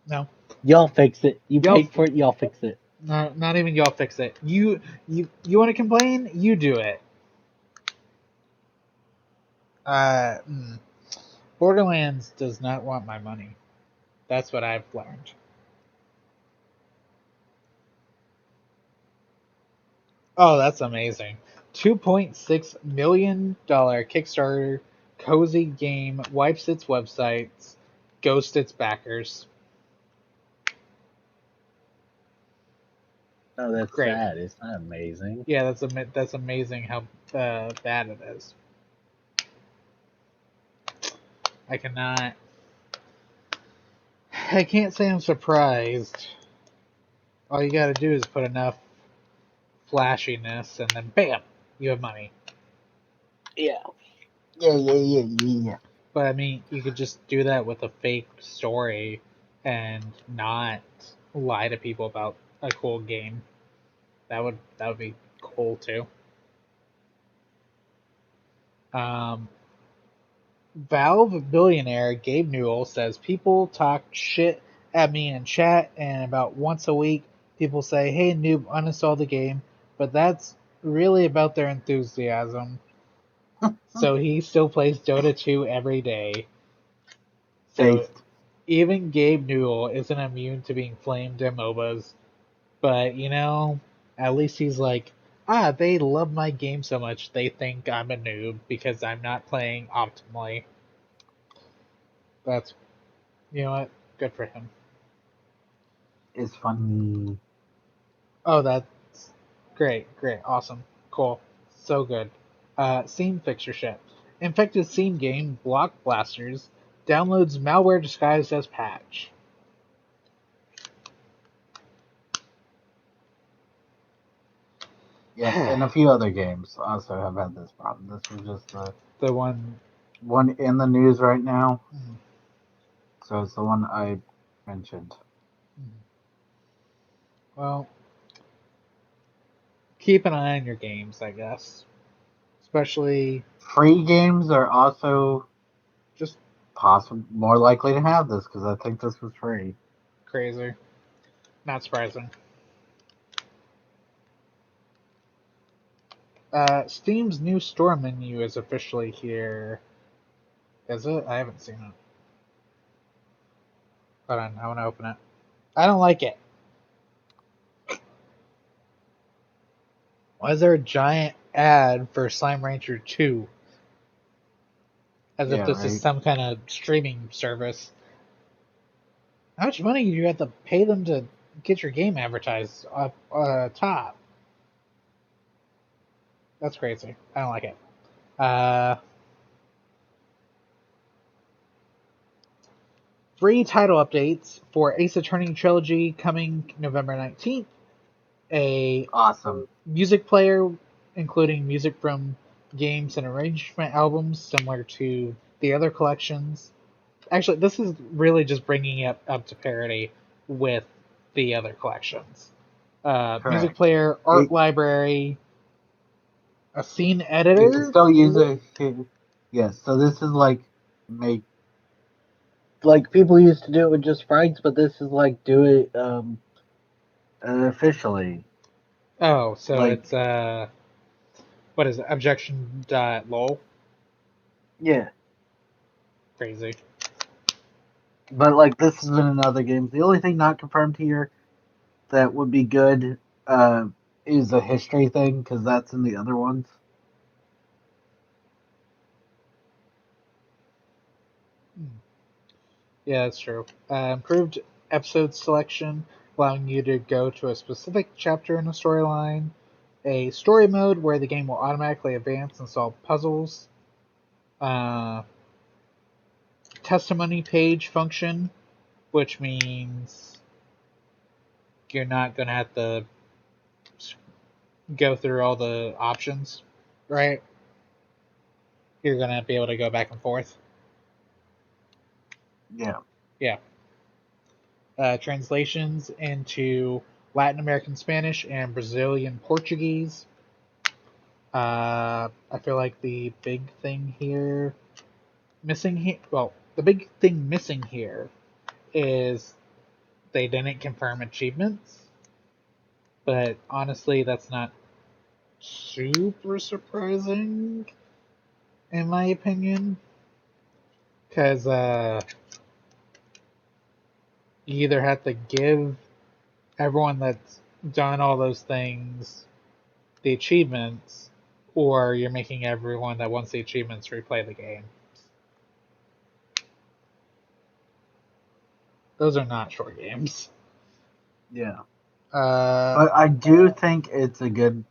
No. Y'all fix it. You Y'all, paid for it. Y'all fix it. no, not even y'all fix it. You want to complain? You do it. Uh, mm. Borderlands does not want my money. That's what I've learned. Oh, that's amazing. $2.6 million Kickstarter cozy game wipes its websites, ghosts its backers. No, that's Great. sad. It's not amazing. Yeah, that's amazing how bad it is. I cannot. I can't say I'm surprised. All you gotta do is put enough flashiness, and then bam, you have money. Yeah. Yeah. But I mean, you could just do that with a fake story and not lie to people about a cool game. That would be cool too. Um, Valve billionaire Gabe Newell says people talk shit at me in chat, and about once a week, people say, "Hey noob, uninstall the game," but that's really about their enthusiasm. So he still plays Dota 2 every day. So Based. even Gabe Newell isn't immune to being flamed in MOBAs. But, at least he's like, they love my game so much they think I'm a noob because I'm not playing optimally. That's, you know what? Good for him. It's funny. Oh, that's great, great, awesome, cool, so good. Scene fixture shit. Infected scene game Block Blasters downloads malware disguised as patch. Yep, and a few other games also have had this problem. This was just the The one. one in the news right now, mm, so it's the one I mentioned. mm. Well, keep an eye on your games, I guess. Especially Free games are also just possible more likely to have this because I think this was free. crazy. Not surprising. Steam's new store menu is officially here. Is it? I haven't seen it. Hold on, I want to open it. I don't like it. Why is there a giant ad for Slime Rancher 2? As if Yeah, this is right. some kind of streaming service. How much money do you have to pay them to get your game advertised up top? That's crazy. I don't like it. Uh, Free title updates for Ace Attorney Trilogy coming November 19th. A Awesome. music player, including music from games and arrangement albums, similar to the other collections. Actually, this is really just bringing it up to parity with the other collections. Music Correct. player, art It, library, a scene you can editor. still use it. Yes. So this is make like people used to do it with just sprites, but this is like do it officially. Oh, so Like it's what is it? Objection.lol. yeah, Crazy. but like this has been in other games. The only thing not confirmed here that would be good is a history thing because that's in the other ones. Hmm. Yeah, that's true. Improved episode selection, allowing you to go to a specific chapter in a storyline. A story mode where the game will automatically advance and solve puzzles. Uh, Testimony page function, which means you're not going to have to go through all the options, right? You're going to be able to go back and forth. Yeah. Yeah. Translations into Latin American Spanish and Brazilian Portuguese. I feel like the big thing here missing here. Well, the big thing missing here is they didn't confirm achievements, but honestly, that's not super surprising in my opinion, because you either have to give everyone that's done all those things the achievements, or you're making everyone that wants the achievements replay the game. Those are not short games. Yeah. Uh, But I do think it's a good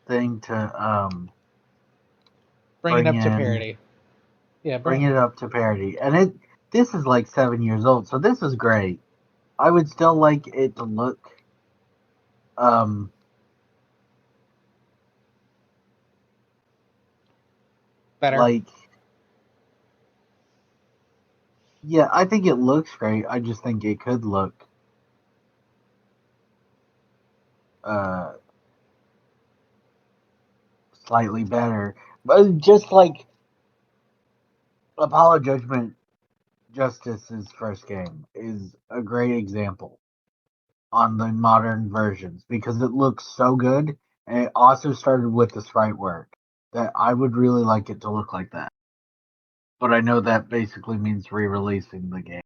thing to bring it bring up to in parity. Yeah, bring it up to parity. And this is like 7 years old, so this is great. I would still like it to look um better. like Yeah, I think it looks great. I just think it could look uh, slightly better. But just like Apollo Judgment Justice's first game is a great example on the modern versions because it looks so good, and it also started with the sprite work that I would really like it to look like that. But I know that basically means re-releasing the game,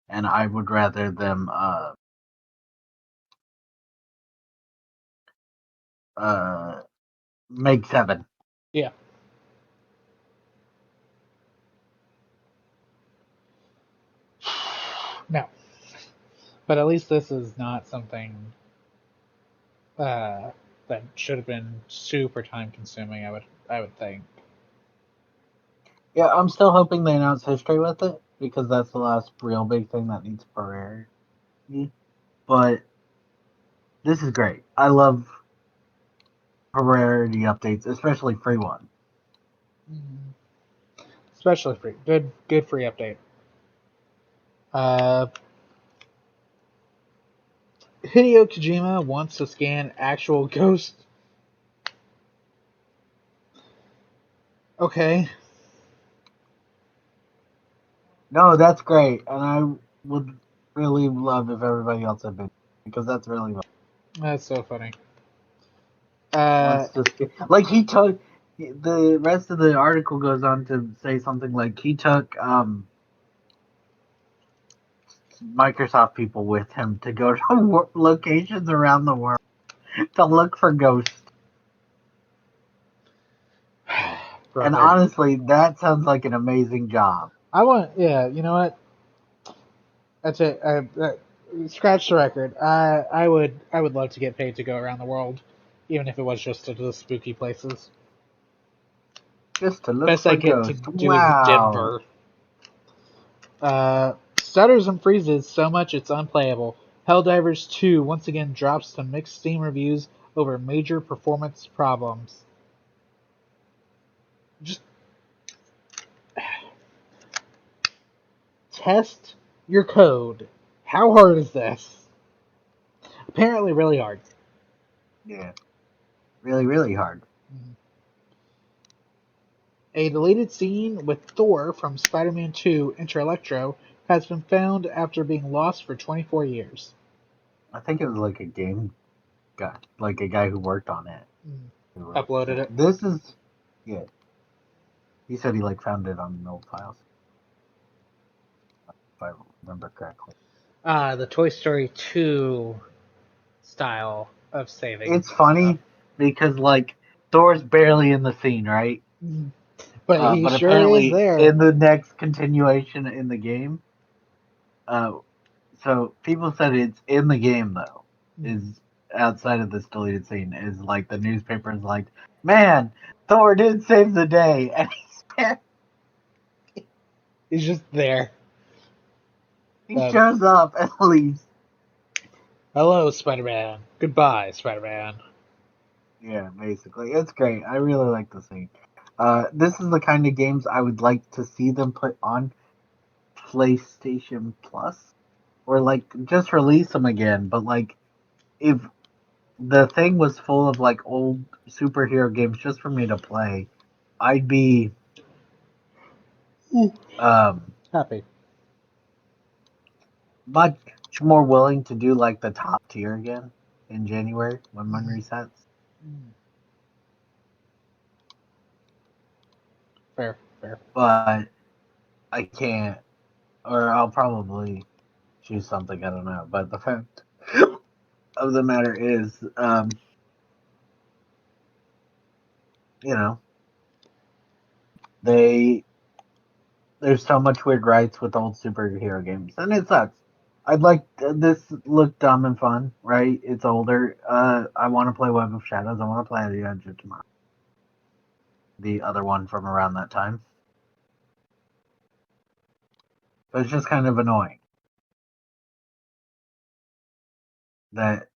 and I would rather them uh make 7. Yeah. No. But at least this is not something uh, that should have been super time consuming. I would think. Yeah, I'm still hoping they announce history with it because that's the last real big thing that needs priority. But this is great. I love priority updates, especially free ones. Mhm. Especially free. Good free update. Uh, Hideo Kojima wants to scan actual ghosts. Okay, No, that's great, and I would really love if everybody else had been because that's really fun. that's so funny. Wants to like he took the rest of the article goes on to say something like he took Microsoft people with him to go to locations around the world to look for ghosts. And Brother, honestly, that sounds like an amazing job. I want. Yeah, you know what? That's it. Scratch the record. I would love to get paid to go around the world, even if it was just to the spooky places. Just to look Best I for get to ghosts. do is Wow. Denver. Stutters and freezes so much it's unplayable. Helldivers 2 once again drops to mixed Steam reviews over major performance problems. Just test your code. How hard is this? Apparently, really hard. Yeah. Really, really hard. A deleted scene with Thor from Spider-Man 2 Enter Electro has been found after being lost for 24 years. I think it was like a game guy, like a guy who worked on it. Who wrote Uploaded that. it. This is, yeah. He said he like found it on old files, if I remember correctly. The Toy Story 2 style of saving It's stuff. funny because like Thor's barely in the scene, right? But he But sure is apparently there. in the next continuation in the game, uh, so people said it's in the game though. Is outside of this deleted scene is like the newspaper is like, man, Thor did save the day, and He's just there. he Uh, shows up and leaves. Hello, Spider-Man. Goodbye, Spider-Man. Yeah, basically, it's great. I really like the scene. This is the kind of games I would like to see them put on PlayStation Plus, or like just release them again. But like, if the thing was full of like old superhero games just for me to play, I'd be um Happy. much more willing to do like the top tier again in January when one resets. Fair, fair. But I can't, or I'll probably choose something. I don't know. But the fact of the matter is, you know, they there's so much weird rights with old superhero games, and it sucks. I'd like this look dumb and fun, right? It's older. I want to play Web of Shadows. I want to play The Edge of Tomorrow, the other one from around that time. But it's just kind of annoying that.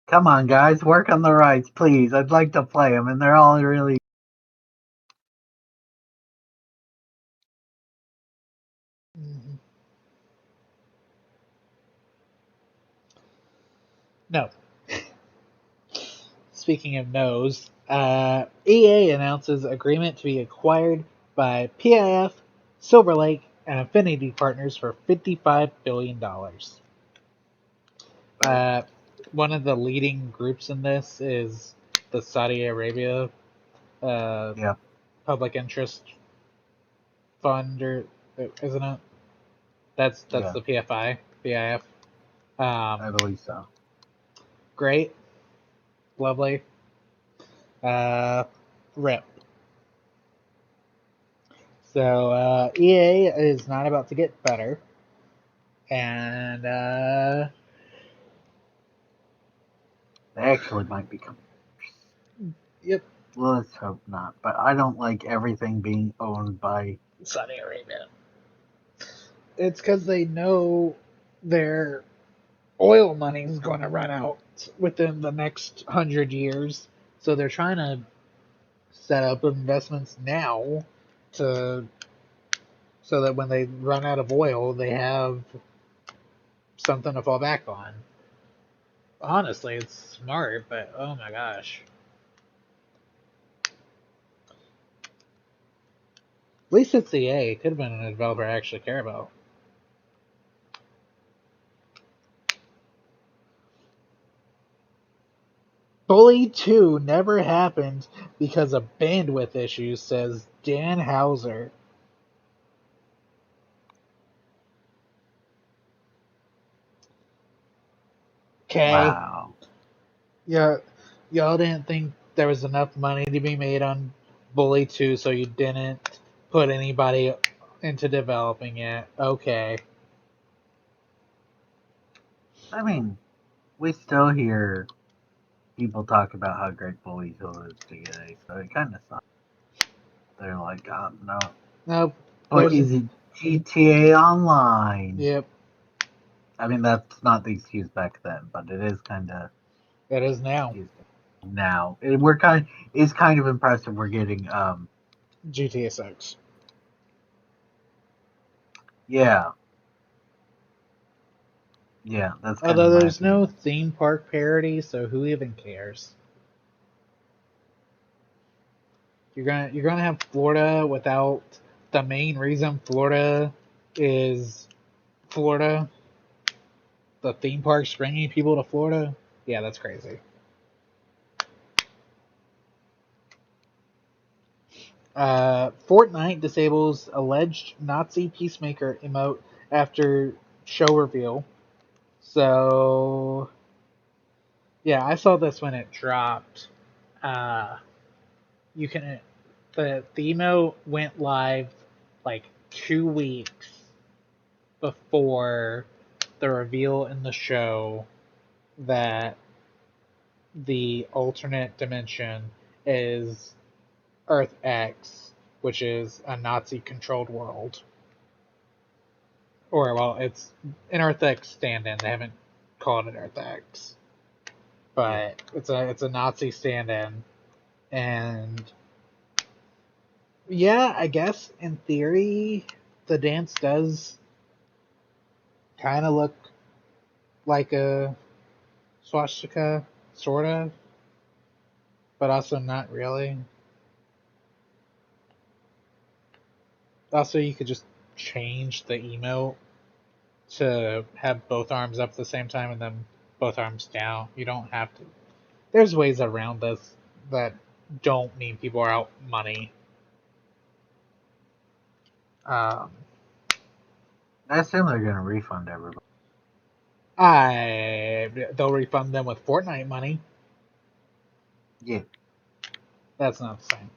Come on, guys, work on the rights, please. I'd like to play them, and they're all really. Mhm. No. Speaking of no's, EA announces agreement to be acquired by PIF, Silver Lake, and Affinity Partners for $55 billion. One of the leading groups in this is the Saudi Arabia Yeah, Public Interest Fund, or isn't it? That's yeah, the PFI, PIF. I Um, believe so. Great, lovely. Uh, Rip. So EA is not about to get better, and They actually might become. yep, Let's hope not. But I don't like everything being owned by. Saudi Arabia. It's because they know their oil money is going to run out within the next 100 years, so they're trying to set up investments now to so that when they run out of oil, they have something to fall back on. Honestly, it's smart, but oh my gosh. At least it's EA. It could have been a developer I actually care about. Bully 2 never happened because of bandwidth issues, says Dan Hauser. Okay. Wow. Yeah, y'all didn't think there was enough money to be made on Bully 2, so you didn't put anybody into developing it. Okay. I mean, we still hear people talk about how great Bully Hill is today, so it kind of sucks. They're like, no. Nope. But There's. is it GTA Online? Yep. I mean, that's not the excuse back then, but it is kind of It is now. now. We're kind. It's kind of impressive. We're getting GTA 6. yeah, yeah. That's kind of Although my there's no opinion. theme park parody, so who even cares? You're gonna have Florida without the main reason Florida is Florida. The theme parks bringing people to Florida. Yeah, that's crazy. Fortnite disables alleged Nazi peacemaker emote after show reveal. So yeah, I saw this when it dropped. Uh, you can the emote went live like 2 weeks before the reveal in the show that the alternate dimension is Earth X, which is a Nazi controlled world. Or well, it's an Earth X stand-in. They haven't called it Earth X, Yeah, but it's a Nazi stand-in, and yeah, I guess in theory the dance does kind of look like a swastika, sort of, but also not really. Also, you could just change the emote to have both arms up at the same time and then both arms down. You don't have to. There's ways around this that don't mean people are out money. Um, I assume they're gonna refund everybody. they'll refund them with Fortnite money. Yeah, That's not the same.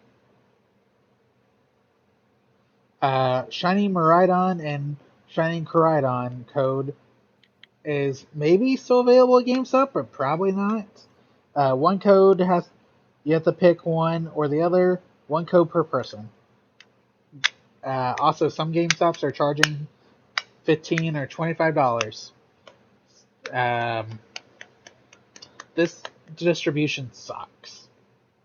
Shining Maridon and Shining Coridon code is maybe still available at GameStop, but probably not. One code has you have to pick one or the other. One code per person. Also, some GameStops are charging $15 or $25. Um, this distribution sucks.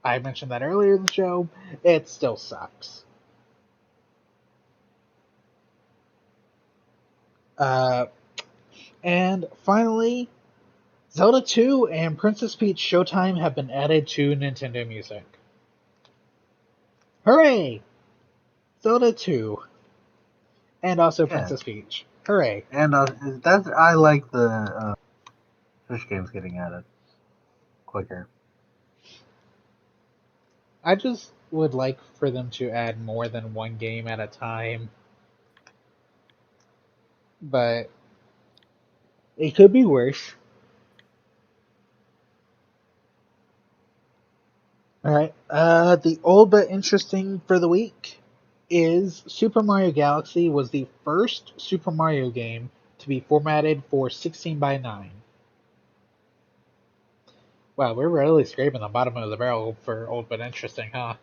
I mentioned that earlier in the show. It still sucks. Uh, and finally, Zelda 2 and Princess Peach Showtime have been added to Nintendo Music. Hooray! Zelda 2 and also Princess Peach. Hooray! And that's I like the Switch games getting added quicker. I just would like for them to add more than one game at a time. But it could be worse. Alright, the old but interesting for the week is Super Mario Galaxy was the first Super Mario game to be formatted for 16 by 9. Wow, we're really scraping the bottom of the barrel for old but interesting, huh?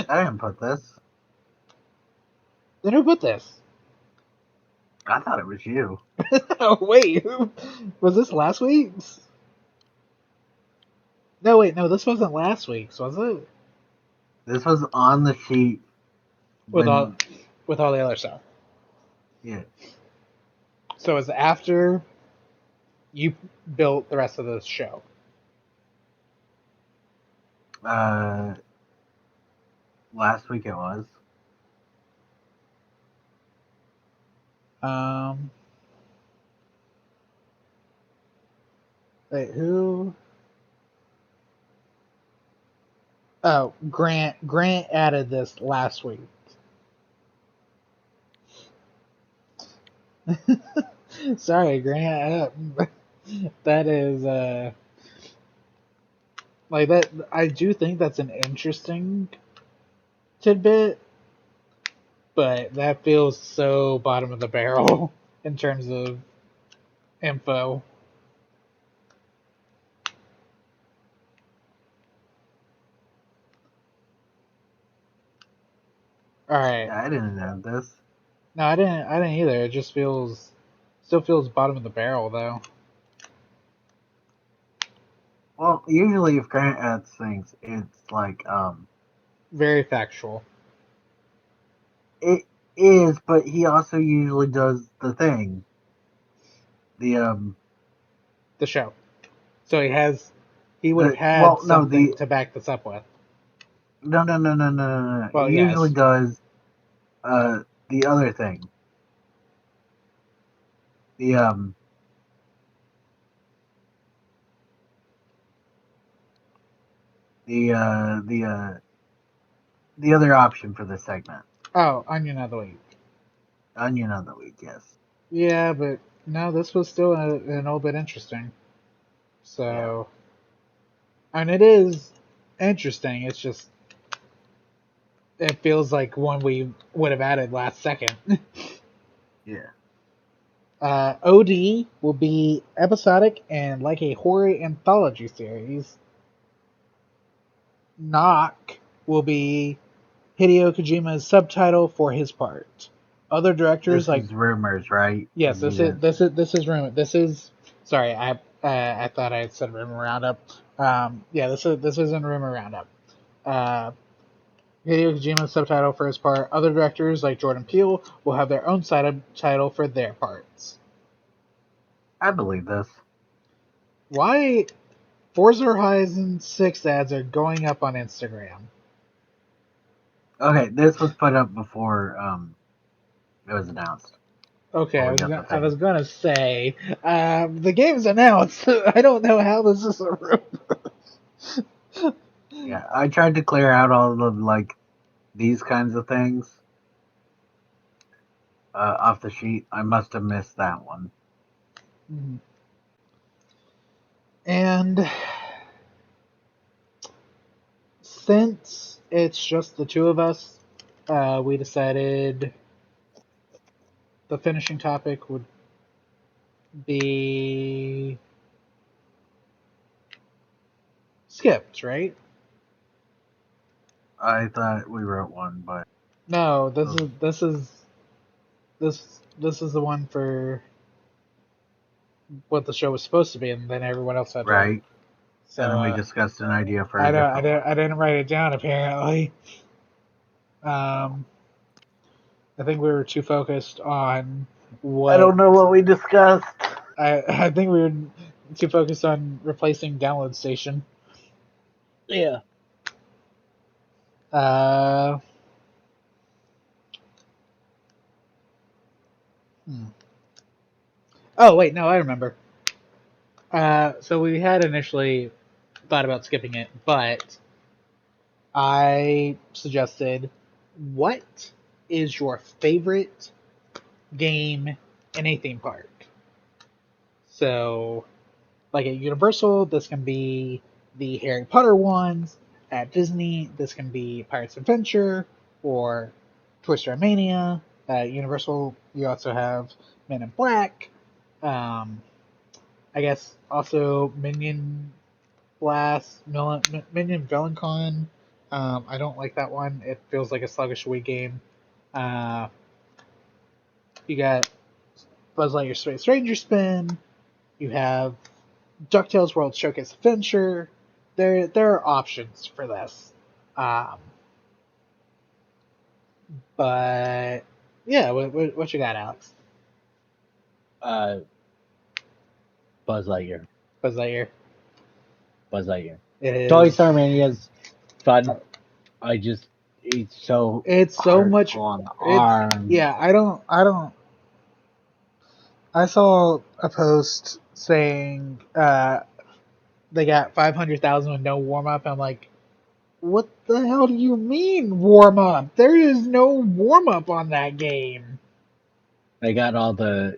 I didn't put this. Then who put this? I thought it was you. Oh, wait, was this last week's? No, wait, no, this wasn't last week's, was it? This was on the sheet With all when with all the other stuff. yeah. So it's after you built the rest of the show. Last week it was. Um, wait, who? Oh, Grant. Grant added this last week. Sorry, Grant. That is like that. I do think that's an interesting tidbit, but that feels so bottom of the barrel in terms of info. All right. Yeah, I didn't have this. No, I didn't. I didn't either. It just still feels bottom of the barrel though. Well, usually if Grant adds things, it's like Very factual. it is, but he also usually does the thing. The The show. So he would have the had well no something the to back this up with. no. He Well, usually yes. does the other thing. The the uh the uh the other option for this segment. Oh, Onion of the Week. Onion of the week, yes. Yeah, but no, this was still a little bit interesting. Yeah. So, and it is interesting. It's just it feels like one we would have added last second. Yeah. OD will be episodic and like a horror anthology series. Knock will be Hideo Kojima's subtitle for his part. Other directors This like is rumors, right? yes, this is rumor. This is sorry, I thought I had said rumor roundup. Yeah, this is in rumor roundup. Uh, Hideo Kojima's subtitle for his part. Other directors like Jordan Peele will have their own subtitle for their parts. I believe this. Why Forza Horizon 6 ads are going up on Instagram? Okay, this was put up before it was announced. Okay, Before we got the I was thing. gonna say the game's announced. I don't know how this is a rumor. Yeah, I tried to clear out all of like these kinds of things off the sheet. I must have missed that one. And since it's just the two of us, we decided the finishing topic would be skipped, right? I thought we wrote one, but No, oh, this is the one for what the show was supposed to be, and then everyone else had to. right. So And then we discussed an idea for a different one. I didn't write it down apparently. Oh. I think we were too focused on I what don't know what we discussed. I think we were too focused on replacing download station. Yeah. Uh, hmm. Oh wait, no, I remember. So we had initially thought about skipping it, but I suggested, what is your favorite game in a theme park? So, like at Universal, this can be the Harry Potter ones. At Disney, this can be Pirates Adventure or Twister Mania. At Universal, you also have Men in Black. Um, I guess also Minion Blast, Minion Velencon. I don't like that one. It feels like a sluggish Wii game. Uh, you got Buzz Lightyear Space Ranger Spin. You have DuckTales World Showcase Adventure. There are options for this. Um, but yeah, what you got, Alex? Uh, Buzz Lightyear. Buzz Lightyear. Buzz Lightyear. It Toy is. Star Mania is fun. It's so It's so hard much. on the It's arm. yeah. I saw a post saying they got 500,000 with no warm up. I'm like, what the hell do you mean warm up? There is no warm up on that game. They got all the,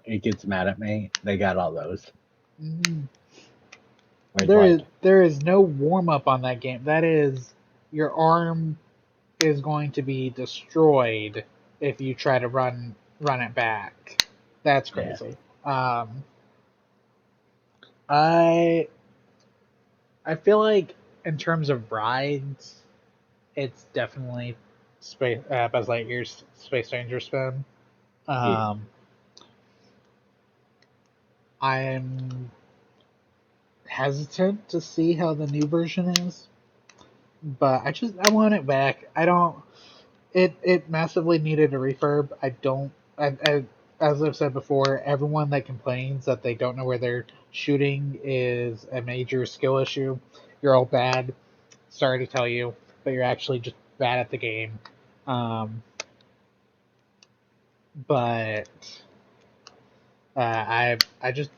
it gets mad at me. They got all those. Mhm. Where it's like, There is no warm up on that game. That is, your arm is going to be destroyed if you try to run it back. That's yeah, crazy. Um, I I feel like in terms of rides, it's definitely Buzz Lightyear's Space Ranger Spin. yeah, Um, I'm hesitant to see how the new version is, but I want it back. I don't. It massively needed a refurb. I don't. As I've said before, everyone that complains that they don't know where they're shooting is a major skill issue. You're all bad. Sorry to tell you, but you're actually just bad at the game. Um, but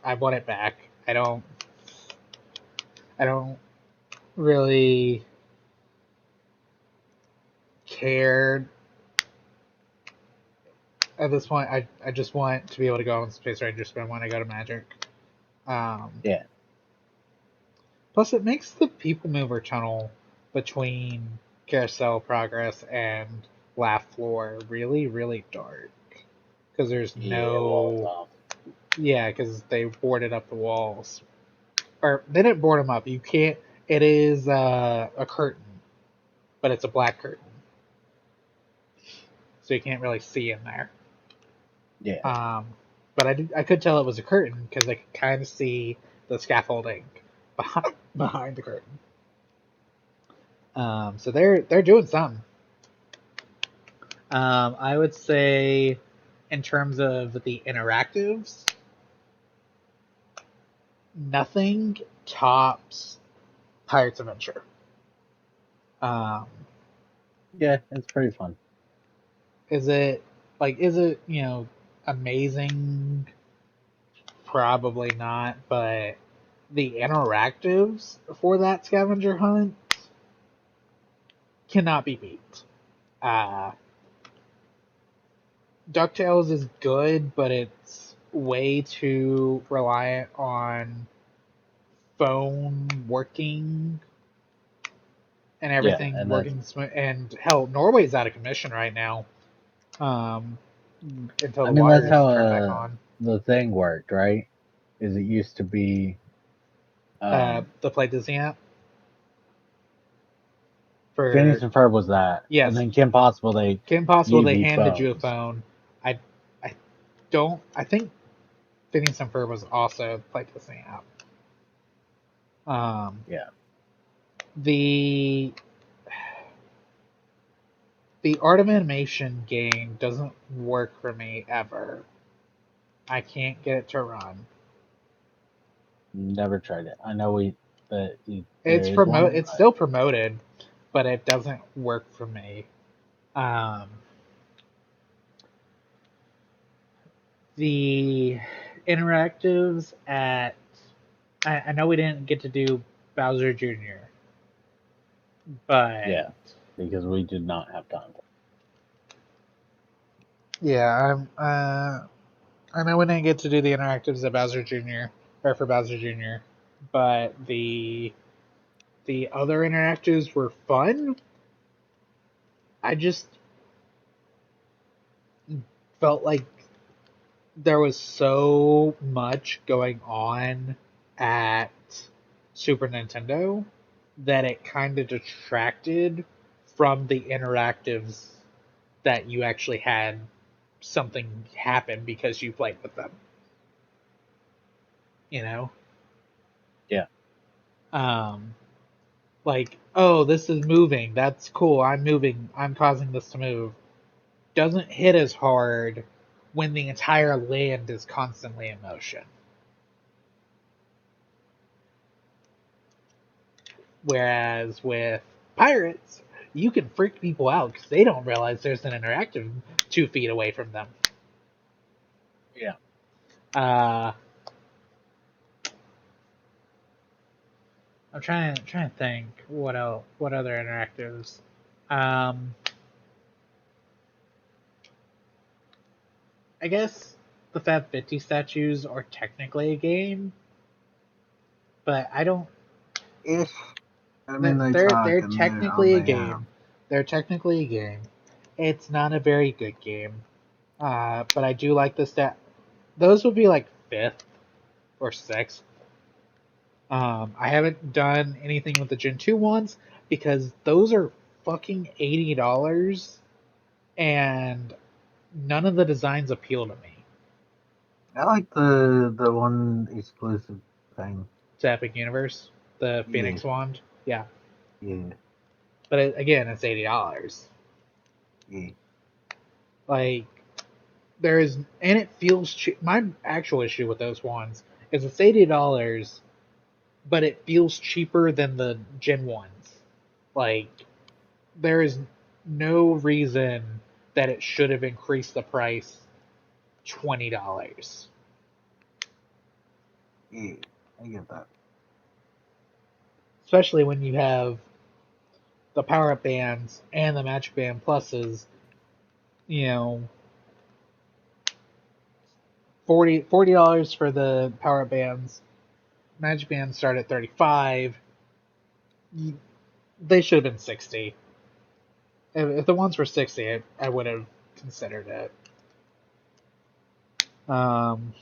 I want it back. I don't really care at this point. I just want to be able to go on Space Ranger Spin when I go to Magic. Um, yeah, Plus, it makes the People Mover tunnel between Carousel Progress and Laugh Floor really, really dark. Because there's yeah. Well, it's no. off. Yeah, because they boarded up the walls. Or, they didn't board them up. You can't. It is a curtain, but it's a black curtain. So you can't really see in there. Yeah, Um, but I could tell it was a curtain because I could kind of see the scaffolding behind the curtain. So they're doing something. I would say, in terms of the interactives, nothing tops Pirates Adventure. Um, yeah. It's pretty fun. is it amazing? Probably not, but the interactives for that scavenger hunt cannot be beat. Uh, DuckTales is good, but it's way too reliant on phone working and Yeah, everything and that's. working smooth. And hell, Norway's out of commission right now. Um, until I the mean, that's waters how turn back on. the thing worked, right? Is it used to be, The Play Disney app for Phineas and Ferb was that, and yes, then Kim Possible they Kim Possible. gave They you handed you a phones. phone. I I don't. I think Phineas and Ferb was also Play Disney app. Um, Yeah, the the art of animation game doesn't work for me ever. I can't get it to run. Never tried it. I know there It's is one. it's still promoted, but it doesn't work for me. Um, the interactives at I know we didn't get to do Bowser Jr., but Yeah, because we did not have time. yeah, I know we didn't get to do the interactives at Bowser Jr. or for Bowser Jr., but the other interactives were fun. I just felt like there was so much going on at Super Nintendo that it kind of detracted from the interactives that you actually had something happen because you played with them. You know? Yeah. Um, like, oh, this is moving. That's cool. I'm moving. I'm causing this to move. Doesn't hit as hard when the entire land is constantly in motion. Whereas with pirates, you can freak people out because they don't realize there's an interactive 2 feet away from them. Yeah. I'm trying to think what else, what other interactives. Um, I guess the Fab 50 statues are technically a game, but I don't. Ish. I mean, they talk They're and they're on technically a the app. game. They're technically a game. It's not a very good game, but I do like the stat. Those would be like fifth or sixth. I haven't done anything with the Gen 2 ones because those are fucking $80 and none of the designs appeal to me. I like the one exclusive thing. To Epic Universe, the Yeah. Phoenix Wand. Yeah. Yeah. But again, it's $80. Yeah. Like, there is, and it feels cheap. My actual issue with those wands is it's $80, but it feels cheaper than the Gen 1s. Like, there is no reason that it should have increased the price $20. Yeah. I get that. Especially when you have the power up bands and the magic band pluses, you know, $40 for the power up bands. Magic bands start at 35. They should have been 60. If the ones were 60, I would have considered it. Um,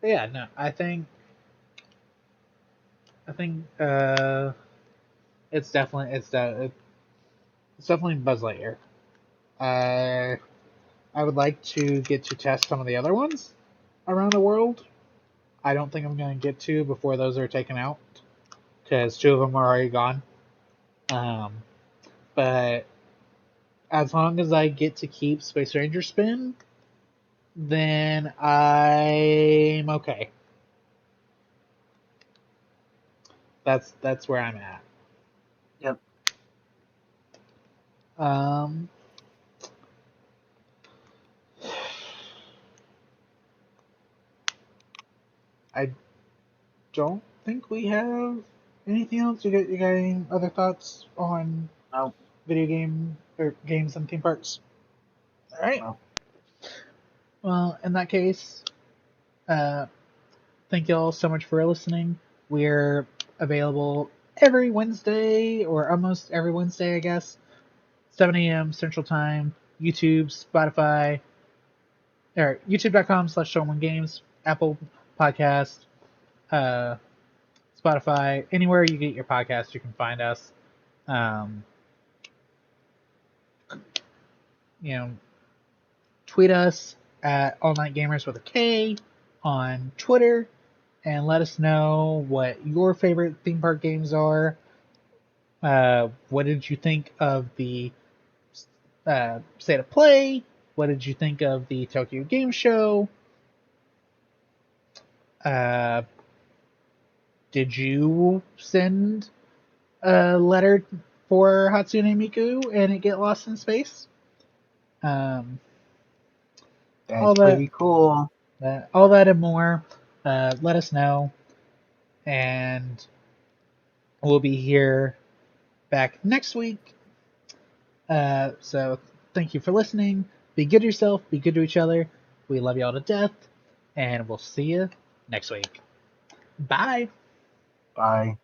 yeah, no, I think it's definitely it's definitely Buzz Lightyear. Uh, I would like to get to test some of the other ones around the world. I don't think I'm going to get to before those are taken out because 2 of them are already gone. Um, but as long as I get to keep Space Ranger Spin, then I'm okay. That's where I'm at. Yep. Um, I don't think we have anything else. You got any other thoughts on No. video game or games and theme parks? All right. No. Well, in that case, uh, thank you all so much for listening. We're available every Wednesday or almost every Wednesday, I guess. 7 a.m. Central Time. YouTube, Spotify, or youtube.com/StormwindGames, Apple Podcast, uh, Spotify, anywhere you get your podcast, you can find us. Um, you know, tweet us at All Night Gamers with a K on Twitter and let us know what your favorite theme park games are. What did you think of the State of Play? What did you think of the Tokyo Game Show? Did you send a letter for Hatsune Miku and it get lost in space? Um, That's all that, pretty cool. all that and more. Let us know, and we'll be here back next week. So thank you for listening. Be good to yourself. Be good to each other. We love you all to death, and we'll see you next week. Bye. Bye.